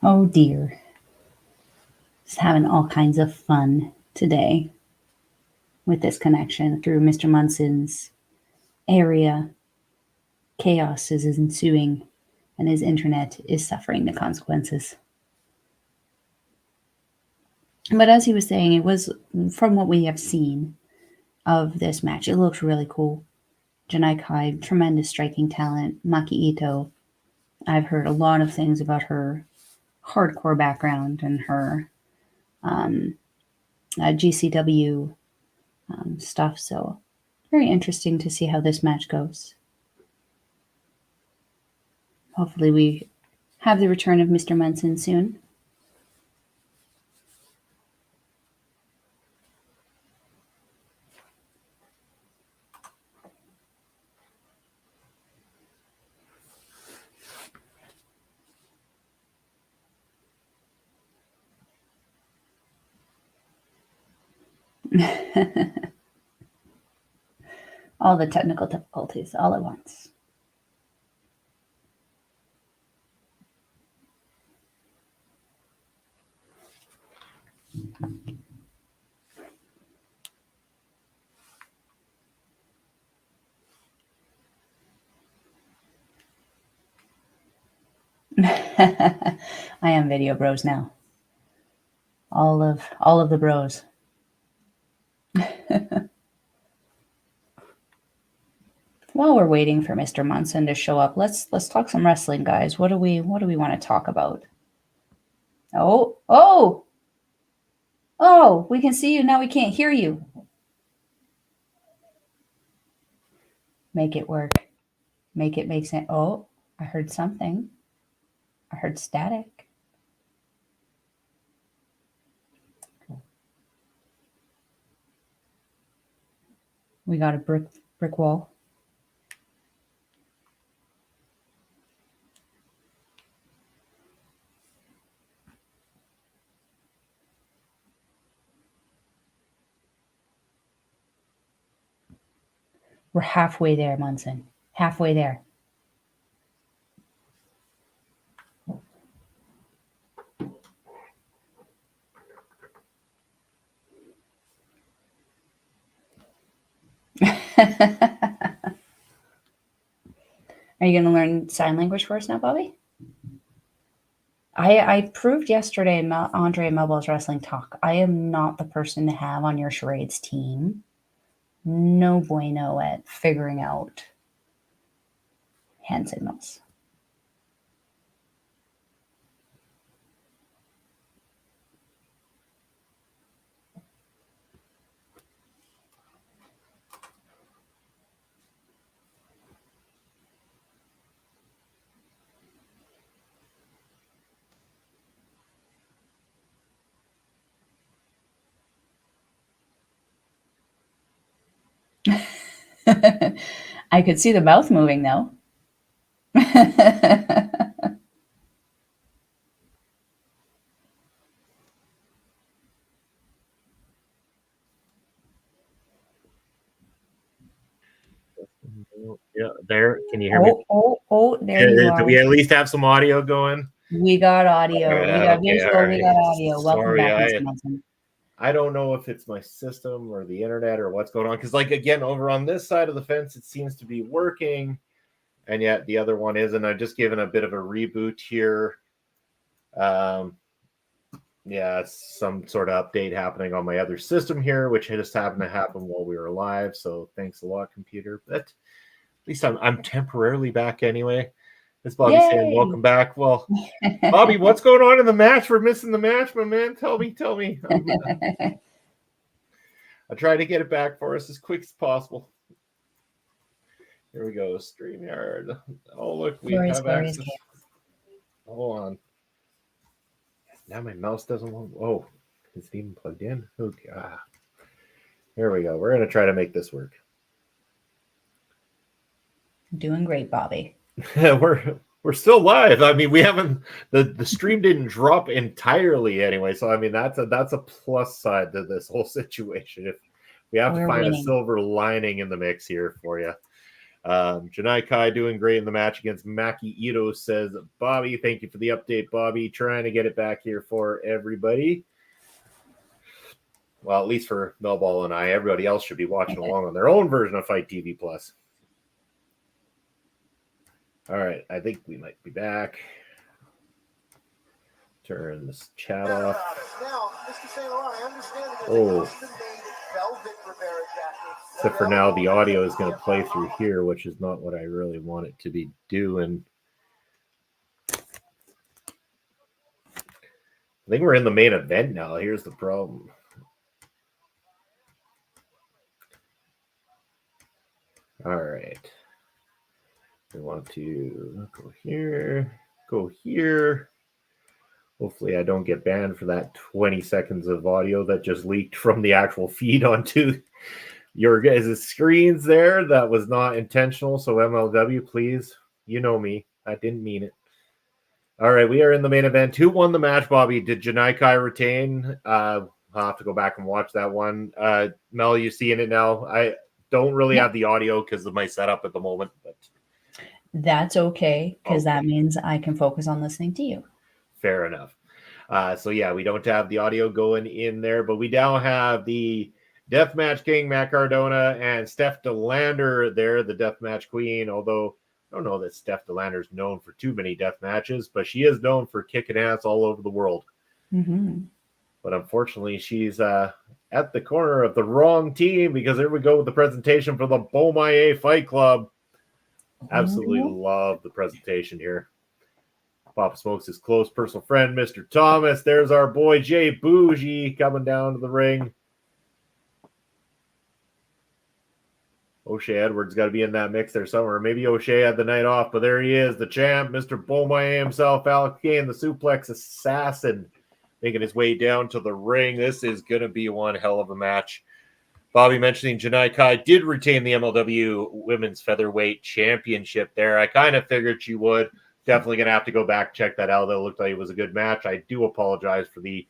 Oh dear. Just having all kinds of fun today with this connection through Mr. Munson's area. Chaos is ensuing and his internet is suffering the consequences. But as he was saying, it was from what we have seen of this match, it looks really cool. Jenai Kai, tremendous striking talent. Maki Itoh, I've heard a lot of things about her hardcore background and her GCW stuff. So very interesting to see how this match goes. Hopefully we have the return of Mr. Munson soon. All the technical difficulties all at once. I am Video Bros now. All of the bros. While we're waiting for Mr. Munson to show up, let's talk some wrestling, guys. What do we want to talk about? Oh, we can see you now. We can't hear you. Make it work. Make it make sense. Oh, I heard something. I heard static. We got a brick wall. We're halfway there, Munson. Halfway there. Are you going to learn sign language for us now, Bobby? I proved yesterday in Andre and Melball's Wrestling Talk, I am not the person to have on your charades team. No bueno at figuring out hand signals. I could see the mouth moving, though. Yeah, there. Can you hear me? There you are. Do we at least have some audio going? We got audio. We got visual. Right. We got audio. Welcome Sorry, back, Mr. Munson. I don't know if it's my system or the internet or what's going on. Because, like, again, over on this side of the fence, it seems to be working, and yet the other one isn't. I've just given a bit of a reboot here. Yeah, some sort of update happening on my other system here, which just happened to happen while we were live. So thanks a lot, computer. But at least I'm temporarily back anyway. As Bobby saying, welcome back. Well, Bobby, what's going on in the match? We're missing the match, my man. Tell me. I'll try to get it back for us as quick as possible. Here we go. StreamYard. Oh, look, we have access. Hold on. Now my mouse doesn't want. Oh, is it even plugged in? Okay. Here we go. We're going to try to make this work. Doing great, Bobby. We're still live. I mean, we haven't the stream didn't drop entirely anyway. So I mean, that's a plus side to this whole situation. If we have to find a silver lining in the mix here for you. Jenai Kai doing great in the match against Maki. Itoh says, Bobby, thank you for the update, Bobby. Trying to get it back here for everybody. Well, at least for Melball and I. Everybody else should be watching along on their own version of Fight TV Plus. All right, I think we might be back. Turn this chat off. Now, Mr. Saint Laurent, I understand that Except for now, the audio is going to play through here, which is not what I really want it to be doing. I think we're in the main event now. Here's the problem. All right. We want to go here, go here. Hopefully I don't get banned for that 20 seconds of audio that just leaked from the actual feed onto your guys' screens there. That was not intentional. So MLW, please, you know me. I didn't mean it. All right, we are in the main event. Who won the match, Bobby? Did Jenai Kai retain? I'll have to go back and watch that one. Mel, you seeing it now? I don't really have the audio because of my setup at the moment, but that's okay, because that means I can focus on listening to you. Fair enough. So yeah, we don't have the audio going in there, but we now have the Deathmatch King, Matt Cardona, and Steph DeLander there, the Deathmatch Queen. Although I don't know that Steph DeLander is known for too many death matches, but she is known for kicking ass all over the world. Mm-hmm. But unfortunately, she's at the corner of the wrong team, because here we go with the presentation for the Beaumaye Fight Club. Absolutely love the presentation here. Papa Smokes his close personal friend, Mr. Thomas. There's our boy Jay Bougie coming down to the ring. O'Shea Edwards got to be in that mix there somewhere. Maybe O'Shea had the night off, but there he is, the champ, Mr. Beaumaye himself, Alex Kane, the suplex assassin, making his way down to the ring. This is going to be one hell of a match. Bobby mentioning Jenai Kai did retain the MLW Women's Featherweight Championship there. I kind of figured she would. Definitely going to have to go back and check that out. That looked like it was a good match. I do apologize for the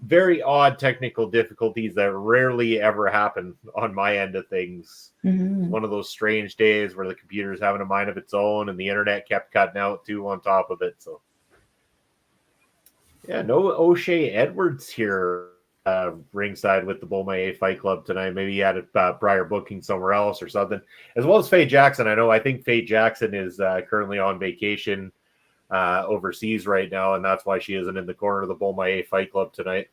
very odd technical difficulties that rarely ever happen on my end of things. Mm-hmm. One of those strange days where the computer's having a mind of its own and the internet kept cutting out too on top of it. So, yeah, no O'Shea Edwards here ringside with the Beaumaye Fight Club tonight. Maybe he had a prior booking somewhere else or something, as well as Faye Jackson. I think Faye Jackson is currently on vacation overseas right now, and that's why she isn't in the corner of the Beaumaye Fight Club tonight.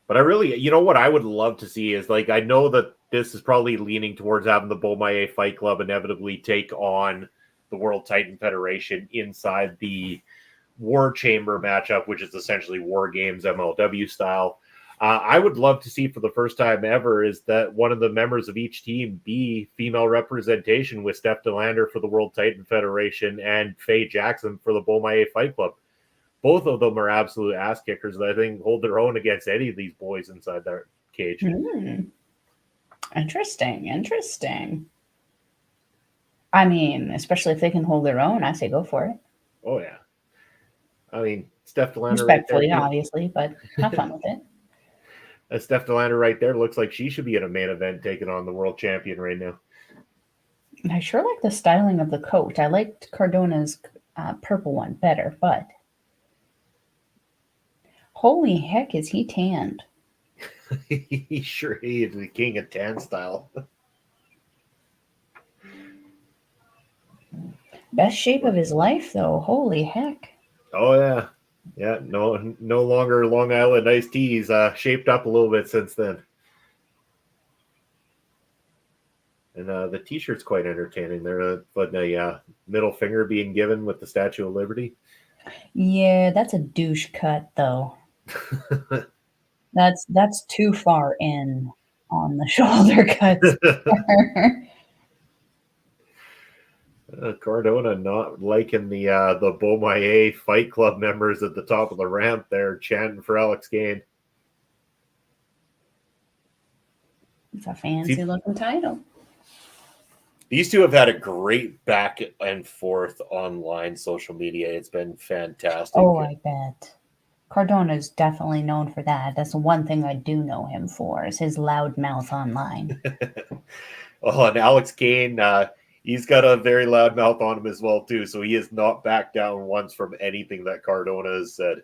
But I really, what I would love to see is, like, I know that this is probably leaning towards having the Beaumaye Fight Club inevitably take on the World Titan Federation inside the War Chamber matchup, which is essentially War Games MLW style. I would love to see, for the first time ever, is that one of the members of each team be female representation, with Steph DeLander for the World Titan Federation and Faye Jackson for the Beaumaye Fight Club. Both of them are absolute ass kickers that I think hold their own against any of these boys inside their cage. Interesting. I mean, especially if they can hold their own, I say go for it. Oh, yeah. I mean, Steph DeLander respectfully, right there, obviously, but have fun with it. Steph DeLander right there looks like she should be in a main event taking on the world champion right now. I sure like the styling of the coat. I liked Cardona's purple one better, but holy heck, is he tanned? He sure is the king of tan style. Best shape of his life, though. Holy heck. Oh, yeah. Yeah, no longer Long Island iced teas. Shaped up a little bit since then. And the t-shirt's quite entertaining. They're but a middle finger being given with the Statue of Liberty. Yeah, that's a douche cut, though. That's too far in on the shoulder cuts. Cardona not liking the Beaumaye Fight Club members at the top of the ramp there chanting for Alex Kane. It's a fancy looking title. These two have had a great back and forth online social media. It's been fantastic. Oh, I bet. Cardona is definitely known for that. That's the one thing I do know him for, is his loud mouth online. Well, and Alex Kane, he's got a very loud mouth on him as well, too. So he has not backed down once from anything that Cardona has said.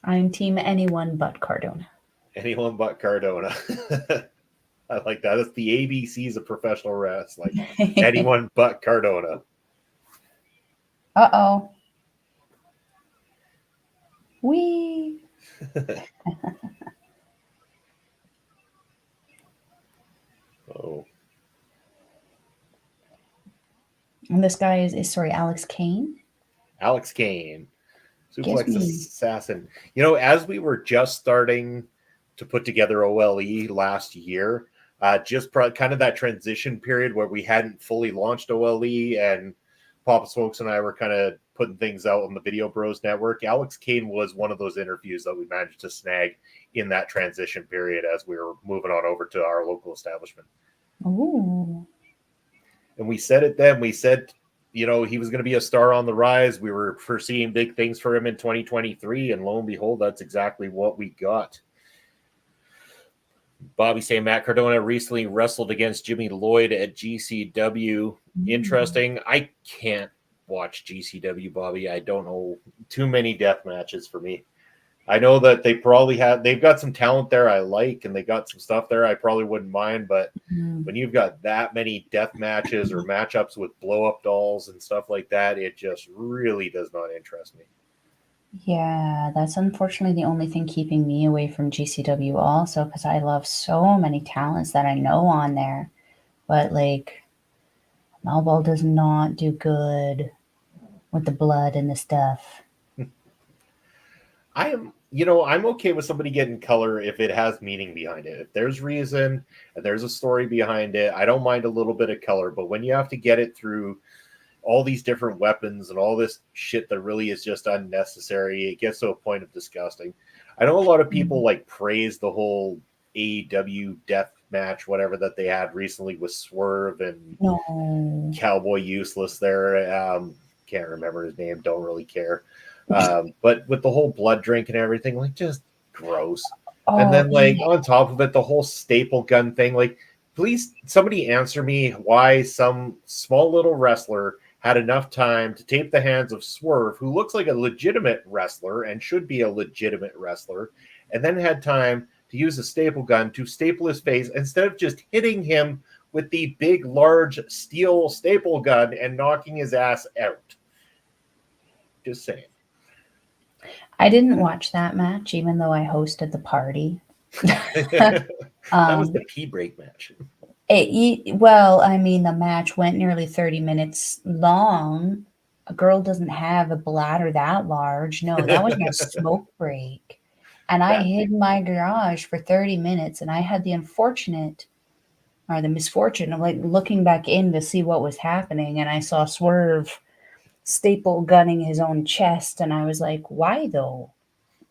I'm team anyone but Cardona. Anyone but Cardona. I like that. That's the ABCs of professional wrestling. Anyone but Cardona. Uh-oh. Wee. Oh. And this guy is Alex Kane. Alex Kane. Suplex assassin. As we were just starting to put together OLE last year, just kind of that transition period where we hadn't fully launched OLE, and Papa Smokes and I were kind of putting things out on the Video Bros Network. Alex Kane was one of those interviews that we managed to snag in that transition period as we were moving on over to our local establishment. Ooh. And we said it then. We said, he was going to be a star on the rise. We were foreseeing big things for him in 2023, and lo and behold, that's exactly what we got. Bobby saying Matt Cardona recently wrestled against Jimmy Lloyd at GCW. Interesting. I can't watch GCW, Bobby. I don't know. Too many death matches for me. I know that they've got some talent there I like, and they got some stuff there I probably wouldn't mind, but when you've got that many death matches or matchups with blow-up dolls and stuff like that, it just really does not interest me. Yeah, that's unfortunately the only thing keeping me away from GCW also, because I love so many talents that I know on there. But like, Melball does not do good with the blood and the stuff. I'm okay with somebody getting color if it has meaning behind it. If there's reason and there's a story behind it, I don't mind a little bit of color. But when you have to get it through all these different weapons and all this shit that really is just unnecessary, it gets to a point of disgusting. I know a lot of people like praise the whole AEW death match, whatever that they had recently with Swerve and Cowboy Useless there. Can't remember his name, don't really care. But with the whole blood drink and everything, like, just gross. And then like on top of it, the whole staple gun thing, like, please somebody answer me why some small little wrestler had enough time to tape the hands of Swerve, who looks like a legitimate wrestler and should be a legitimate wrestler, and then had time to use a staple gun to staple his face instead of just hitting him with the big, large steel staple gun and knocking his ass out. Just saying. I didn't watch that match, even though I hosted the party. That was the pee break match. Well, I mean, the match went nearly 30 minutes long. A girl doesn't have a bladder that large. No, that was my smoke break. And I hid in my garage for 30 minutes, and I had the misfortune of like looking back in to see what was happening, and I saw Swerve staple gunning his own chest, and I was like, why though?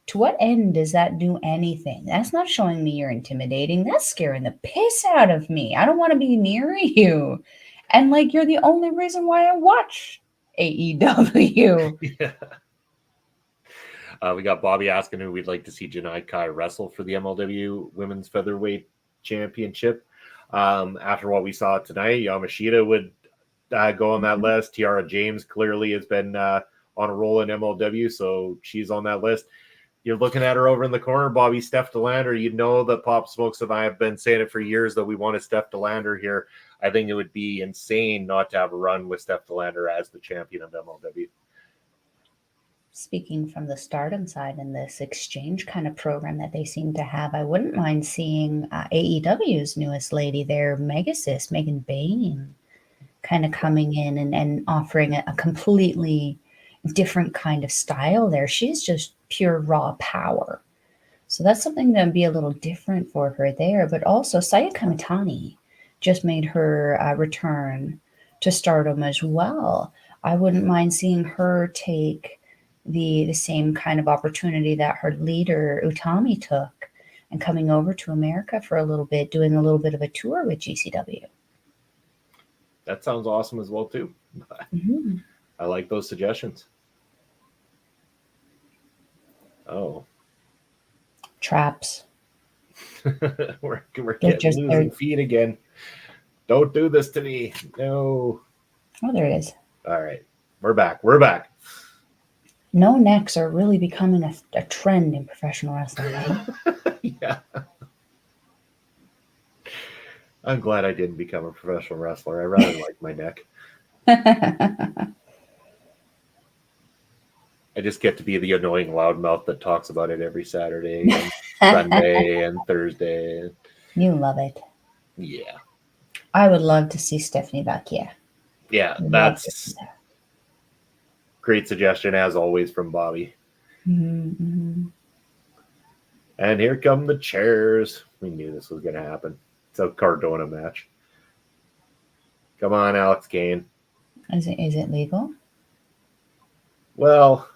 To what end does that do anything? That's not showing me you're intimidating. That's scaring the piss out of me. I don't want to be near you. And like, you're the only reason why I watch AEW. Yeah. We got Bobby asking who we'd like to see Jenai Kai wrestle for the MLW Women's Featherweight Championship. After what we saw tonight, Yamashita would go on that list. Tiara James clearly has been on a roll in MLW, so she's on that list. You're looking at her over in the corner, Bobby, Steph DeLander. You know that Pop Smokes and I have been saying it for years that we wanted Steph DeLander here. I think it would be insane not to have a run with Steph DeLander as the champion of MLW. Speaking from the Stardom side in this exchange kind of program that they seem to have, I wouldn't mind seeing AEW's newest lady there, Megasis, Megan Bain, kind of coming in and offering a completely different kind of style there. She's just pure raw power. So that's something that would be a little different for her there. But also Saya Kamitani just made her return to Stardom as well. I wouldn't mind seeing her take the same kind of opportunity that her leader Utami took and coming over to America for a little bit, doing a little bit of a tour with GCW. That sounds awesome as well too. Mm-hmm. I like those suggestions. Oh, traps. we're getting losing feet again. Don't do this to me. No. Oh, there it is. All right, we're back. We're back. No necks are really becoming a trend in professional wrestling. Right? Yeah. I'm glad I didn't become a professional wrestler. I rather like my neck. I just get to be the annoying loudmouth that talks about it every Saturday and Sunday and Thursday. You love it. Yeah. I would love to see Stephanie back. Yeah, that's great suggestion as always from Bobby. Mm-hmm. And here come the chairs. We knew this was going to happen. It's a Cardona match. Come on, Alex Kane. Is it legal? Well,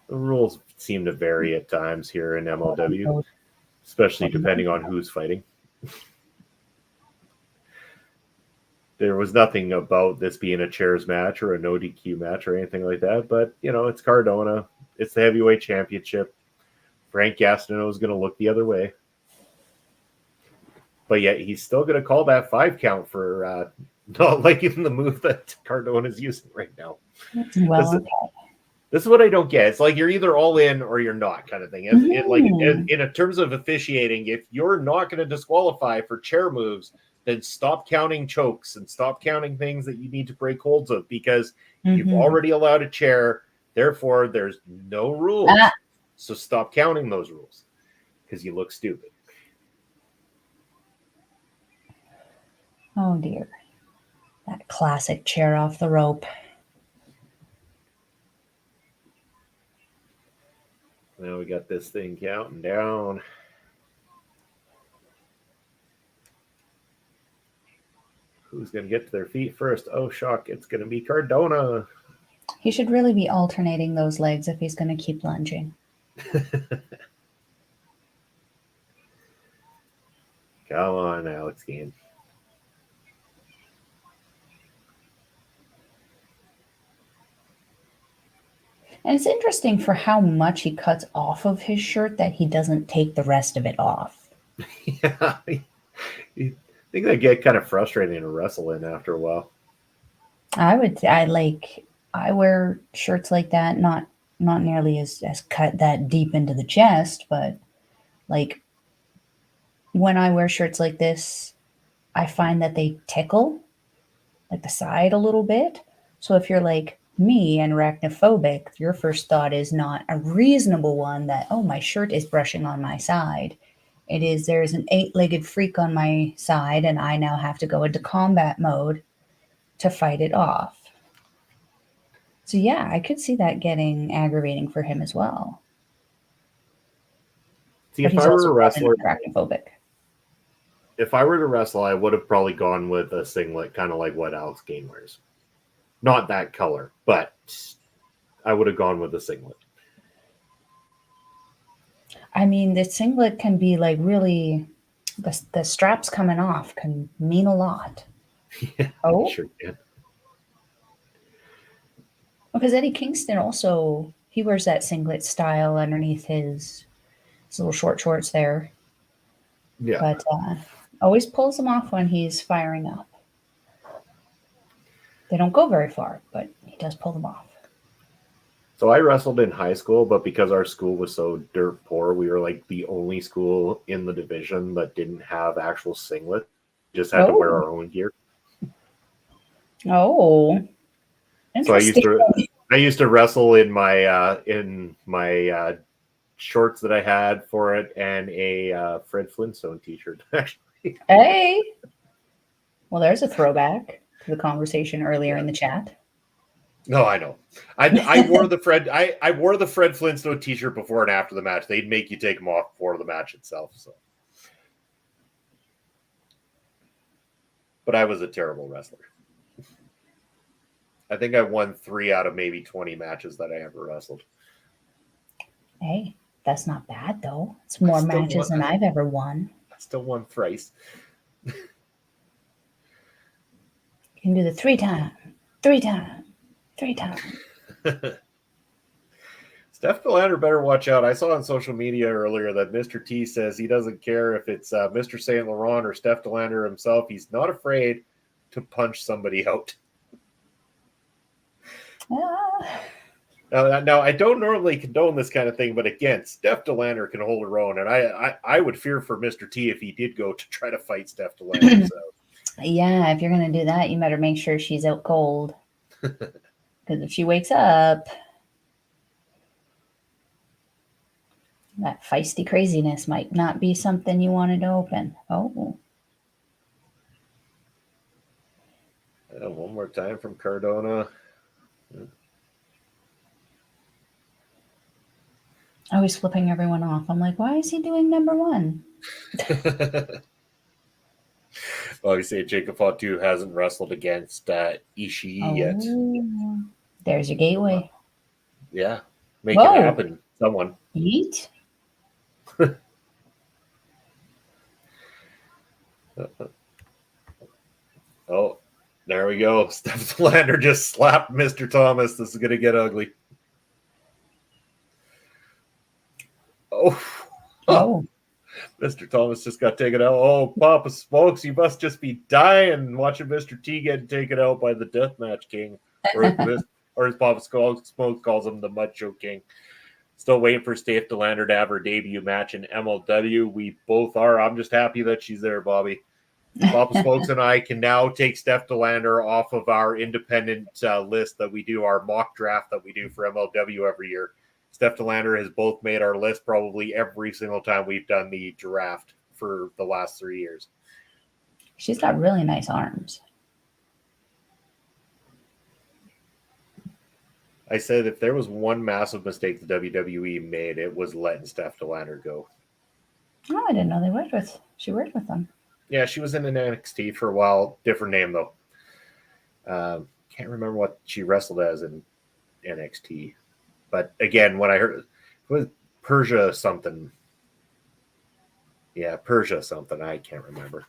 the rules seem to vary at times here in MLW, especially depending on who's fighting. There was nothing about this being a chairs match or a no DQ match or anything like that, but, it's Cardona. It's the heavyweight championship. Frank Gastineau is going to look the other way. But yet he's still going to call that 5 count for not liking the move that Cardona is using right now. Well, This is what I don't get. It's like you're either all in or you're not, kind of thing. In terms of officiating, if you're not going to disqualify for chair moves, then stop counting chokes and stop counting things that you need to break holds of, because you've already allowed a chair. Therefore, there's no rules. So stop counting those rules because you look stupid. Oh dear. That classic chair off the rope. Now we got this thing counting down. Who's going to get to their feet first? Oh, shock. It's going to be Cardona. He should really be alternating those legs if he's going to keep lunging. Come on, Alex Kane. And it's interesting for how much he cuts off of his shirt that he doesn't take the rest of it off. Yeah. I think they get kind of frustrating to wrestle in after a while. I wear shirts like that, not nearly as cut that deep into the chest, but like when I wear shirts like this, I find that they tickle like the side a little bit. So if you're like me and arachnophobic, your first thought is not a reasonable one that, oh, my shirt is brushing on my side. It is, there's an 8-legged freak on my side and I now have to go into combat mode to fight it off. So yeah, I could see that getting aggravating for him as well. See, if I were a wrestler, I would have probably gone with a singlet, kind of like what Alex Kane wears. Not that color, but I would have gone with a singlet. I mean, the singlet can be like really, the straps coming off can mean a lot. Yeah, oh, sure can. Because Eddie Kingston also, he wears that singlet style underneath his little short shorts there. Yeah. But always pulls them off when he's firing up. They don't go very far, but he does pull them off. So I wrestled in high school, but because our school was so dirt poor, we were like the only school in the division that didn't have actual singlet. Just had to wear our own gear. Oh. So I used to wrestle in my shorts that I had for it and a Fred Flintstone t-shirt actually. Hey. Well, there's a throwback to the conversation earlier in the chat. No, I know. I wore the Fred Flintstone t-shirt before and after the match. They'd make you take them off before the match itself. So, but I was a terrible wrestler. I think I won 3 out of maybe 20 matches that I ever wrestled. Hey, that's not bad though. It's more matches than I've ever won. I still won thrice. You can do the 3 times. 3 times. 3 times. Steph Delander better watch out. I saw on social media earlier that Mr. T says he doesn't care if it's Mr. Saint Laurent or Steph Delander himself. He's not afraid to punch somebody out. Now, I don't normally condone this kind of thing, but again, Steph Delander can hold her own, and I would fear for Mr. T if he did go to try to fight Steph Delander. So. Yeah, if you're going to do that, you better make sure she's out cold. Because if she wakes up, that feisty craziness might not be something you wanted to open. Oh. One more time from Cardona. I was flipping everyone off. I'm like, why is he doing number 1? Obviously, Jacob Fatu hasn't wrestled against Ishii yet. There's your gateway. Yeah. Make it happen, someone. Eat. Oh, there we go. Steph Delander just slapped Mr. Thomas. This is going to get ugly. Oh. Mr. Thomas just got taken out. Oh, Papa Smokes, you must just be dying watching Mr. T get taken out by the Deathmatch King. Or or as Papa Smoke calls him, the Macho King. Still waiting for Steph DeLander to have her debut match in MLW. We both are. I'm just happy that she's there, Bobby. Papa Smokes and I can now take Steph DeLander off of our independent list that we do, our mock draft that we do for MLW every year. Steph DeLander has both made our list probably every single time we've done the draft for the last 3 years. She's got really nice arms. I said if there was one massive mistake the WWE made, it was letting Steph DeLander go. Oh, I didn't know she worked with them. Yeah, she was in an NXT for a while. Different name, though. Can't remember what she wrestled as in NXT. But again, when I heard it was Persia something. Yeah, Persia something. I can't remember.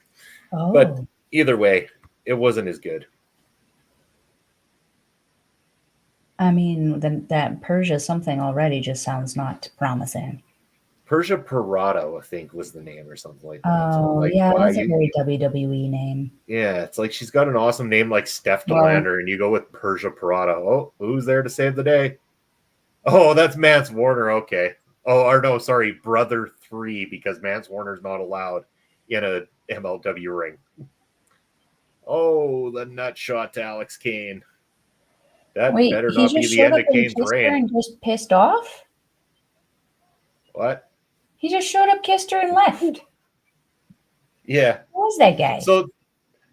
Oh. But either way, it wasn't as good. I mean, that Persia something already just sounds not promising. Persia Dorado, I think, was the name or something like that. Oh, like, yeah, that's a very WWE name. Yeah, it's like she's got an awesome name like Steph DeLander, and you go with Persia Dorado. Oh, who's there to save the day? Oh, that's Mance Warner. Okay. Oh, or no, sorry, Brother 3, because Mance Warner's not allowed in a MLW ring. Oh, the nut shot to Alex Kane. That better not be the end of Kane's reign. And just pissed off? What? He just showed up, kissed her, and left. Yeah. Who was that guy? So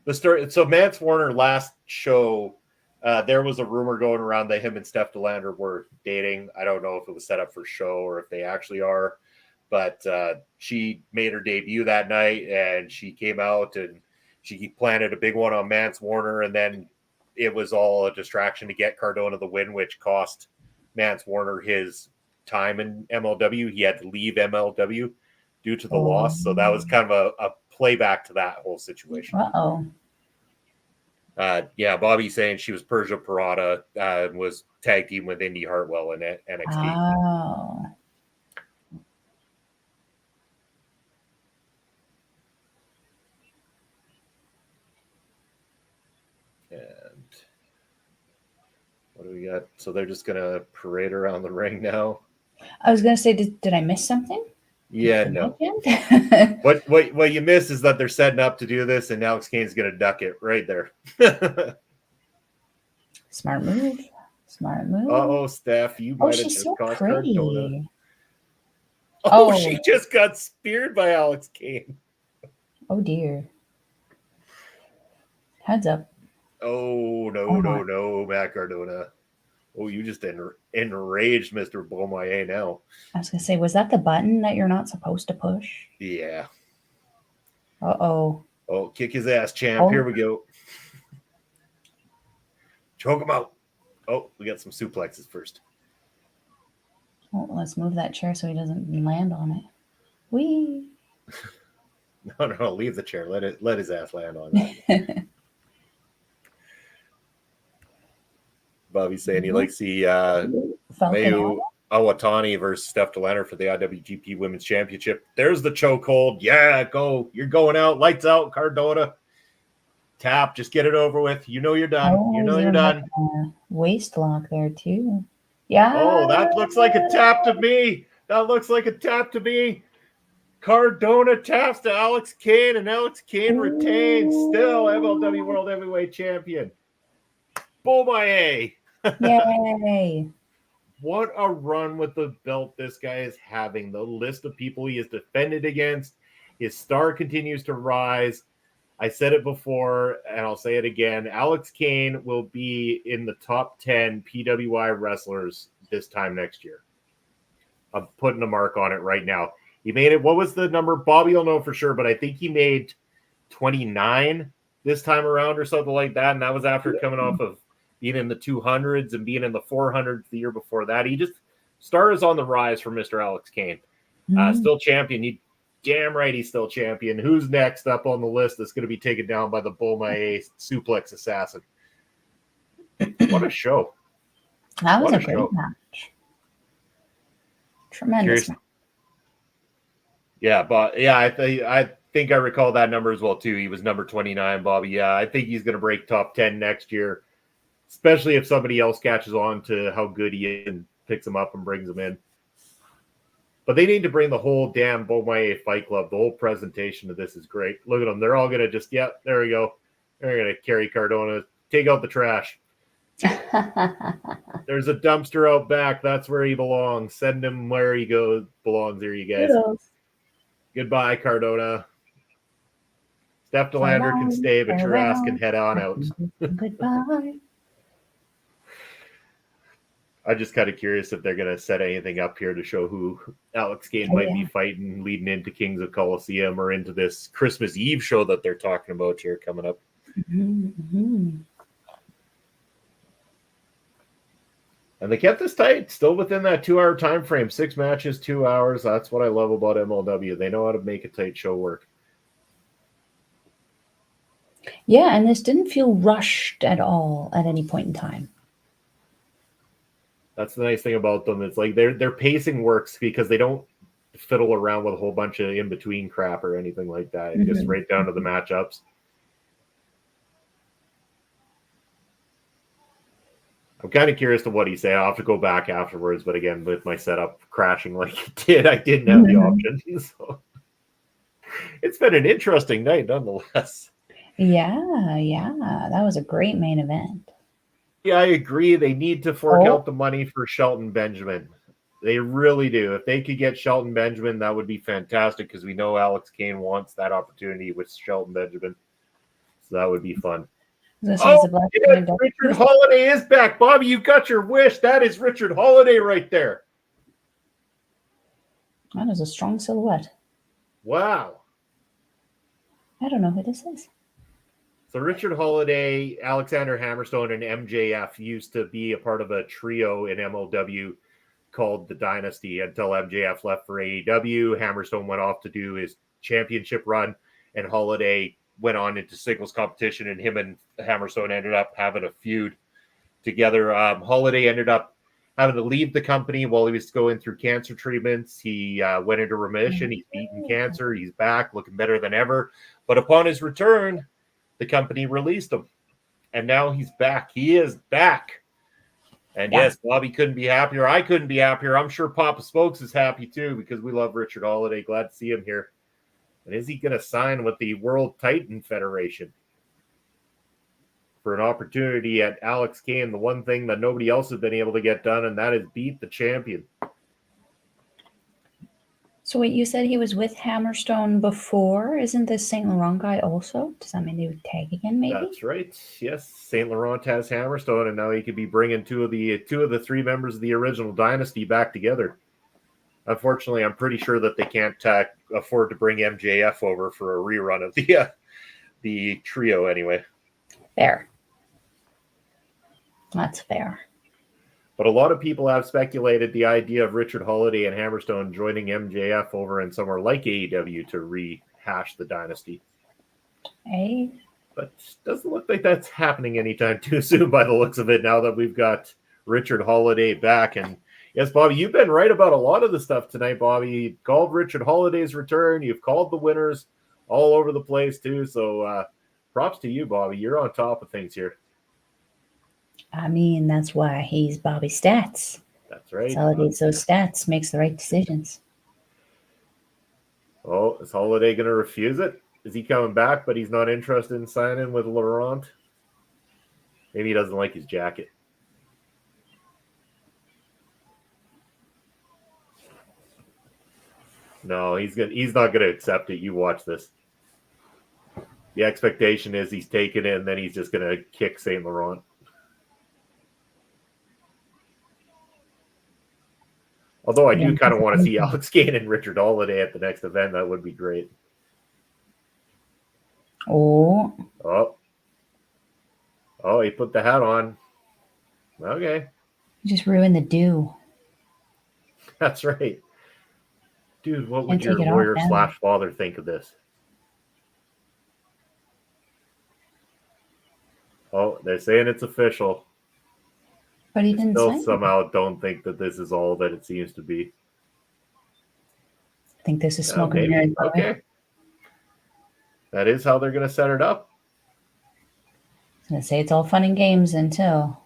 the story. So Mance Warner last show, there was a rumor going around that him and Steph DeLander were dating. I don't know if it was set up for show or if they actually are, but she made her debut that night, and she came out and she planted a big one on Mance Warner, and then it was all a distraction to get Cardona the win, which cost Mance Warner his time in MLW. He had to leave MLW due to the loss. So that was kind of a playback to that whole situation. Yeah, Bobby's saying she was Persia Parada, was tag team with Indy Hartwell in NXT. Oh. And what do we got? So they're just going to parade around the ring now. I was going to say, did I miss something? Yeah, no. What you miss is that they're setting up to do this, and Alex Kane's going to duck it right there. Smart move. Smart move. Oh, Steph, you might have just so cost pretty. Cardona. Oh, she just got speared by Alex Kane. Oh, dear. Heads up. Oh, no, Matt Cardona. Oh, you just enraged Mr. Beaumoyer now. I was going to say, was that the button that you're not supposed to push? Yeah. Uh-oh. Oh, kick his ass, champ. Here we go. Choke him out. Oh, we got some suplexes first. Oh, let's move that chair so he doesn't land on it. Whee! No, leave the chair. Let his ass land on it. Bobby's saying he likes the Miyu Awatani versus Steph DeLander for the IWGP Women's Championship. There's the chokehold. Yeah, go. You're going out. Lights out, Cardona. Tap. Just get it over with. You know you're done. You're done. Waist lock there, too. Yeah. Oh, that looks like a tap to me. Cardona taps to Alex Kane, and Alex Kane retains still MLW World Heavyweight Champion. Beaumoyer. Yay. What a run with the belt this guy is having. The list of people he has defended against. His star continues to rise. I said it before, and I'll say it again. Alex Kane will be in the top 10 PWI wrestlers this time next year. I'm putting a mark on it right now. He made it. What was the number? Bobby will know for sure, but I think he made 29 this time around or something like that. And that was after coming off of being in the 200s and being in the 400s the year before that. Star is on the rise for Mr. Alex Kane. Still champion. You damn right he's still champion. Who's next up on the list that's going to be taken down by the Beaumoyer suplex assassin? What a show. That was a great match. Tremendous match. Yeah, but yeah, I think I recall that number as well too. He was number 29, Bobby. Yeah, I think he's going to break top 10 next year. especially if somebody else catches on to how good he is and picks him up and brings him in. But they need to bring the whole damn Beaumont Fight Club. The whole presentation of this is great. Look at them. They're all going to just, there we go. They're going to carry Cardona, take out the trash. There's a dumpster out back. That's where he belongs. Send him where he belongs there, you guys. Goodbye, Cardona. Steph DeLander can stay, but your ass can head on out. Goodbye. I'm just kind of curious if they're going to set anything up here to show who Alex Kane might be fighting leading into Kings of Colosseum or into this Christmas Eve show that they're talking about here coming up. Mm-hmm. And they kept this tight, still within that 2-hour time frame. 6 matches, 2 hours. That's what I love about MLW. They know how to make a tight show work. Yeah, and this didn't feel rushed at all at any point in time. That's the nice thing about them. It's like their pacing works because they don't fiddle around with a whole bunch of in-between crap or anything like that. It gets right down to the matchups. I'm kind of curious to what he say. I'll have to go back afterwards, but again, with my setup crashing like it did, I didn't have the option. So it's been an interesting night nonetheless. Yeah, that was a great main event. Yeah, I agree. They need to fork out the money for Shelton Benjamin. They really do. If they could get Shelton Benjamin, that would be fantastic because we know Alex Kane wants that opportunity with Shelton Benjamin. So that would be fun. Richard Holiday is back. Bobby, you got your wish. That is Richard Holiday right there. That is a strong silhouette. Wow. I don't know who this is. So Richard Holiday, Alexander Hammerstone, and MJF used to be a part of a trio in MLW called the Dynasty until MJF left for AEW. Hammerstone went off to do his championship run, and Holiday went on into singles competition, and him and Hammerstone ended up having a feud together. Holiday ended up having to leave the company while he was going through cancer treatments. He went into remission. He's beaten cancer. He's back, looking better than ever. But upon his return, the company released him, and now he's back. He is back. And yes, Bobby couldn't be happier. I couldn't be happier. I'm sure Papa Spokes is happy too because we love Richard Holiday. Glad to see him here. And is he going to sign with the World Titan Federation for an opportunity at Alex Kane? The one thing that nobody else has been able to get done, and that is beat the champion. So wait, you said he was with Hammerstone before? Isn't this St. Laurent guy also? Does that mean they would tag again, maybe? That's right. Yes, St. Laurent has Hammerstone, and now he could be bringing two of the 3 members of the original Dynasty back together. Unfortunately, I'm pretty sure that they can't afford to bring MJF over for a rerun of the trio anyway. Fair. That's fair. But a lot of people have speculated the idea of Richard Holiday and Hammerstone joining MJF over in somewhere like AEW to rehash the Dynasty. Hey. But doesn't look like that's happening anytime too soon by the looks of it now that we've got Richard Holiday back. And yes, Bobby, you've been right about a lot of the stuff tonight, Bobby. You called Richard Holiday's return. You've called the winners all over the place too. So props to you, Bobby. You're on top of things here. I mean, that's why he's Bobby Stats. That's right. Consolidates those stats, makes the right decisions. Oh, is Holiday going to refuse it? Is he coming back, but he's not interested in signing with Laurent? Maybe he doesn't like his jacket. No, he's not going to accept it. You watch this. The expectation is he's taking it, and then he's just going to kick St. Laurent. Although I do kind of want to see Alex Kane and Richard Holiday at the next event. That would be great. Oh, he put the hat on. Okay. you just ruined the do. That's right. Dude, what would Can't your take it off lawyer now. / father think of this? Oh, they're saying it's official. But he I didn't still sign it. somehow don't think that this is all that it seems to be. I think this is Yeah, smoke and maybe. mirrors. Okay. That is how they're going to set it up. I was going to say it's all fun and games until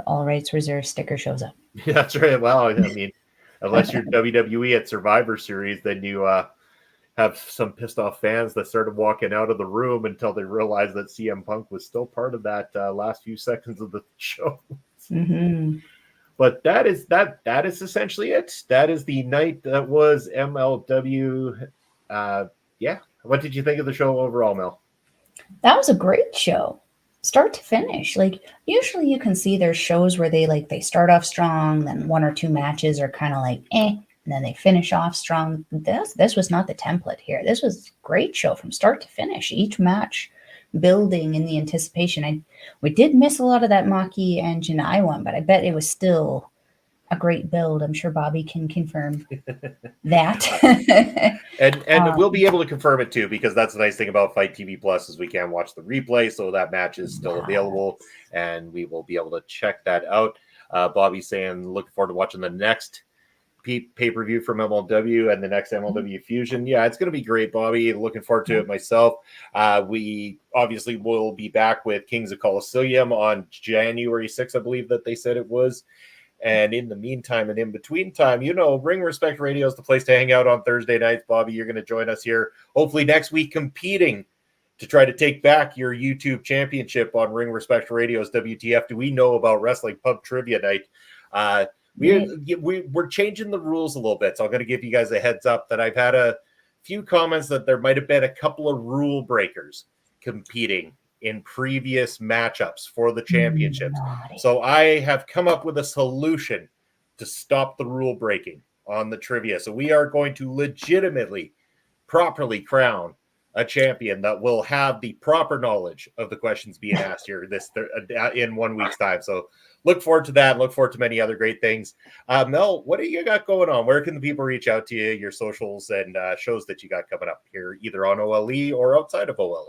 All rights reserved sticker shows up. Yeah, that's right. Well, I mean, unless you're WWE at Survivor Series, then you have some pissed off fans that started walking out of the room until they realized that CM Punk was still part of that last few seconds of the show. Mm-hmm. But that is essentially it. That is the night that was MLW. Yeah. What did you think of the show overall, Mel? That was a great show, start to finish. Like usually you can see there's shows where they start off strong, then one or two matches are kind of like and then they finish off strong. This was not the template here. This was a great show from start to finish. Each match building in the anticipation. We did miss a lot of that Maki and Jenai one, but I bet it was still a great build. I'm sure Bobby can confirm that. and we'll be able to confirm it too, because that's the nice thing about Fight TV Plus is we can watch the replay, so that match is still available, and we will be able to check that out. Bobby's saying looking forward to watching the next pay-per-view from MLW and the next MLW Fusion. Yeah, it's going to be great, Bobby. Looking forward to it myself. We obviously will be back with Kings of Colosseum on January 6th, I believe that they said it was. And in the meantime and in between time, Ring Respect Radio is the place to hang out on Thursday nights. Bobby, you're going to join us here hopefully next week competing to try to take back your YouTube championship on Ring Respect Radio's WTF Do We Know About Wrestling Pub Trivia Night. We're changing the rules a little bit, so I'm going to give you guys a heads up that I've had a few comments that there might have been a couple of rule breakers competing in previous matchups for the championships. So I have come up with a solution to stop the rule breaking on the trivia. So we are going to legitimately, properly crown a champion that will have the proper knowledge of the questions being asked here in 1 week's time. So look forward to that. Look forward to many other great things. Mel, what do you got going on? Where can the people reach out to you, your socials and shows that you got coming up here, either on OLE or outside of OLE?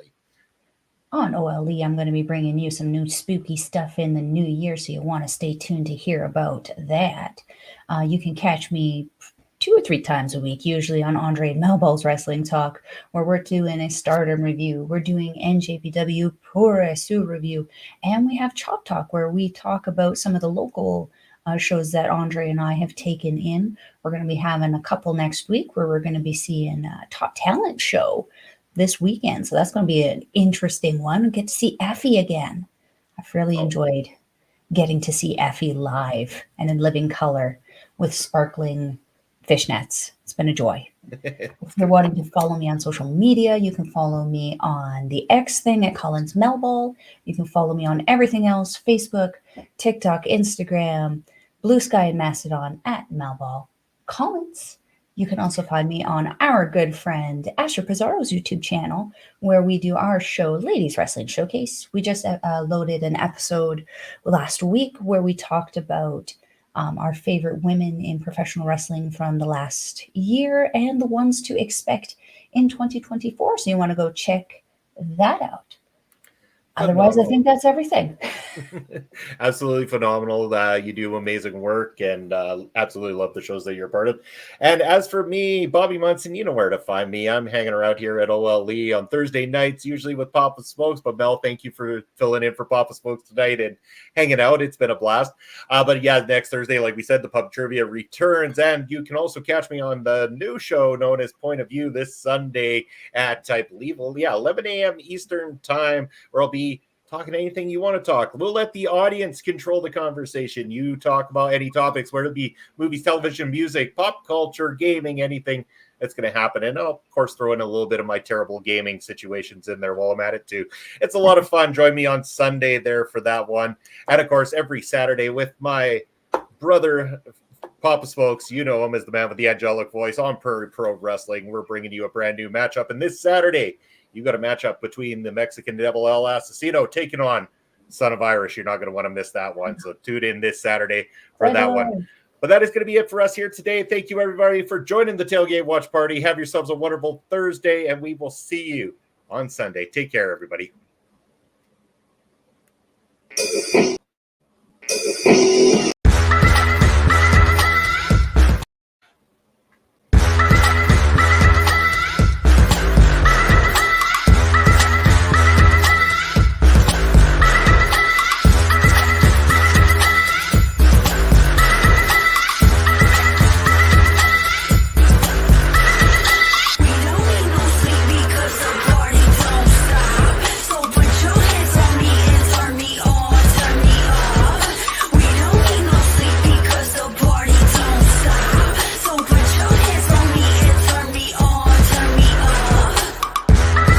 On OLE, I'm going to be bringing you some new spooky stuff in the new year, so you'll want to stay tuned to hear about that. You can catch me 2 or 3 times a week, usually on Andre and Melball's Wrestling Talk, where we're doing a Stardom review. We're doing NJPW Puresu review. And we have Chop Talk, where we talk about some of the local shows that Andre and I have taken in. We're going to be having a couple next week where we're going to be seeing a Top Talent show this weekend. So that's going to be an interesting one. We get to see Effie again. I've really enjoyed getting to see Effie live and in living color with sparkling fishnets. It's been a joy. If you're wanting to follow me on social media, you can follow me on the X thing at Collins Melball. You can follow me on everything else, Facebook, TikTok, Instagram, Blue Sky and Mastodon at Melball Collins. You can also find me on our good friend Asher Pizarro's YouTube channel, where we do our show, Ladies Wrestling Showcase. We just loaded an episode last week where we talked about our favorite women in professional wrestling from the last year and the ones to expect in 2024. So you want to go check that out. Otherwise, I think that's everything. Absolutely phenomenal. You do amazing work and absolutely love the shows that you're a part of. And as for me, Bobby Munson, you know where to find me. I'm hanging around here at OLE on Thursday nights, usually with Papa Smokes. But Mel, thank you for filling in for Papa Smokes tonight and hanging out. It's been a blast. But yeah, next Thursday, like we said, the Pub Trivia returns. And you can also catch me on the new show known as Point of View this Sunday at, I believe, 11 a.m. Eastern time, where I'll be talking anything you want to talk. We'll let the audience control the conversation. You talk about any topics, whether it be movies, television, music, pop culture, gaming, anything that's going to happen. And I'll, of course, throw in a little bit of my terrible gaming situations in there while I'm at it, too. It's a lot of fun. Join me on Sunday there for that one. And, of course, every Saturday with my brother, Papa Smokes, you know him as the man with the angelic voice on Prairie Pro Wrestling. We're bringing you a brand new matchup. And this Saturday, you got a matchup between the Mexican Devil El Asesino taking on Son of Irish. You're not going to want to miss that one. So tune in this Saturday for that one. But that is going to be it for us here today. Thank you, everybody, for joining the Tailgate Watch Party. Have yourselves a wonderful Thursday, and we will see you on Sunday. Take care, everybody.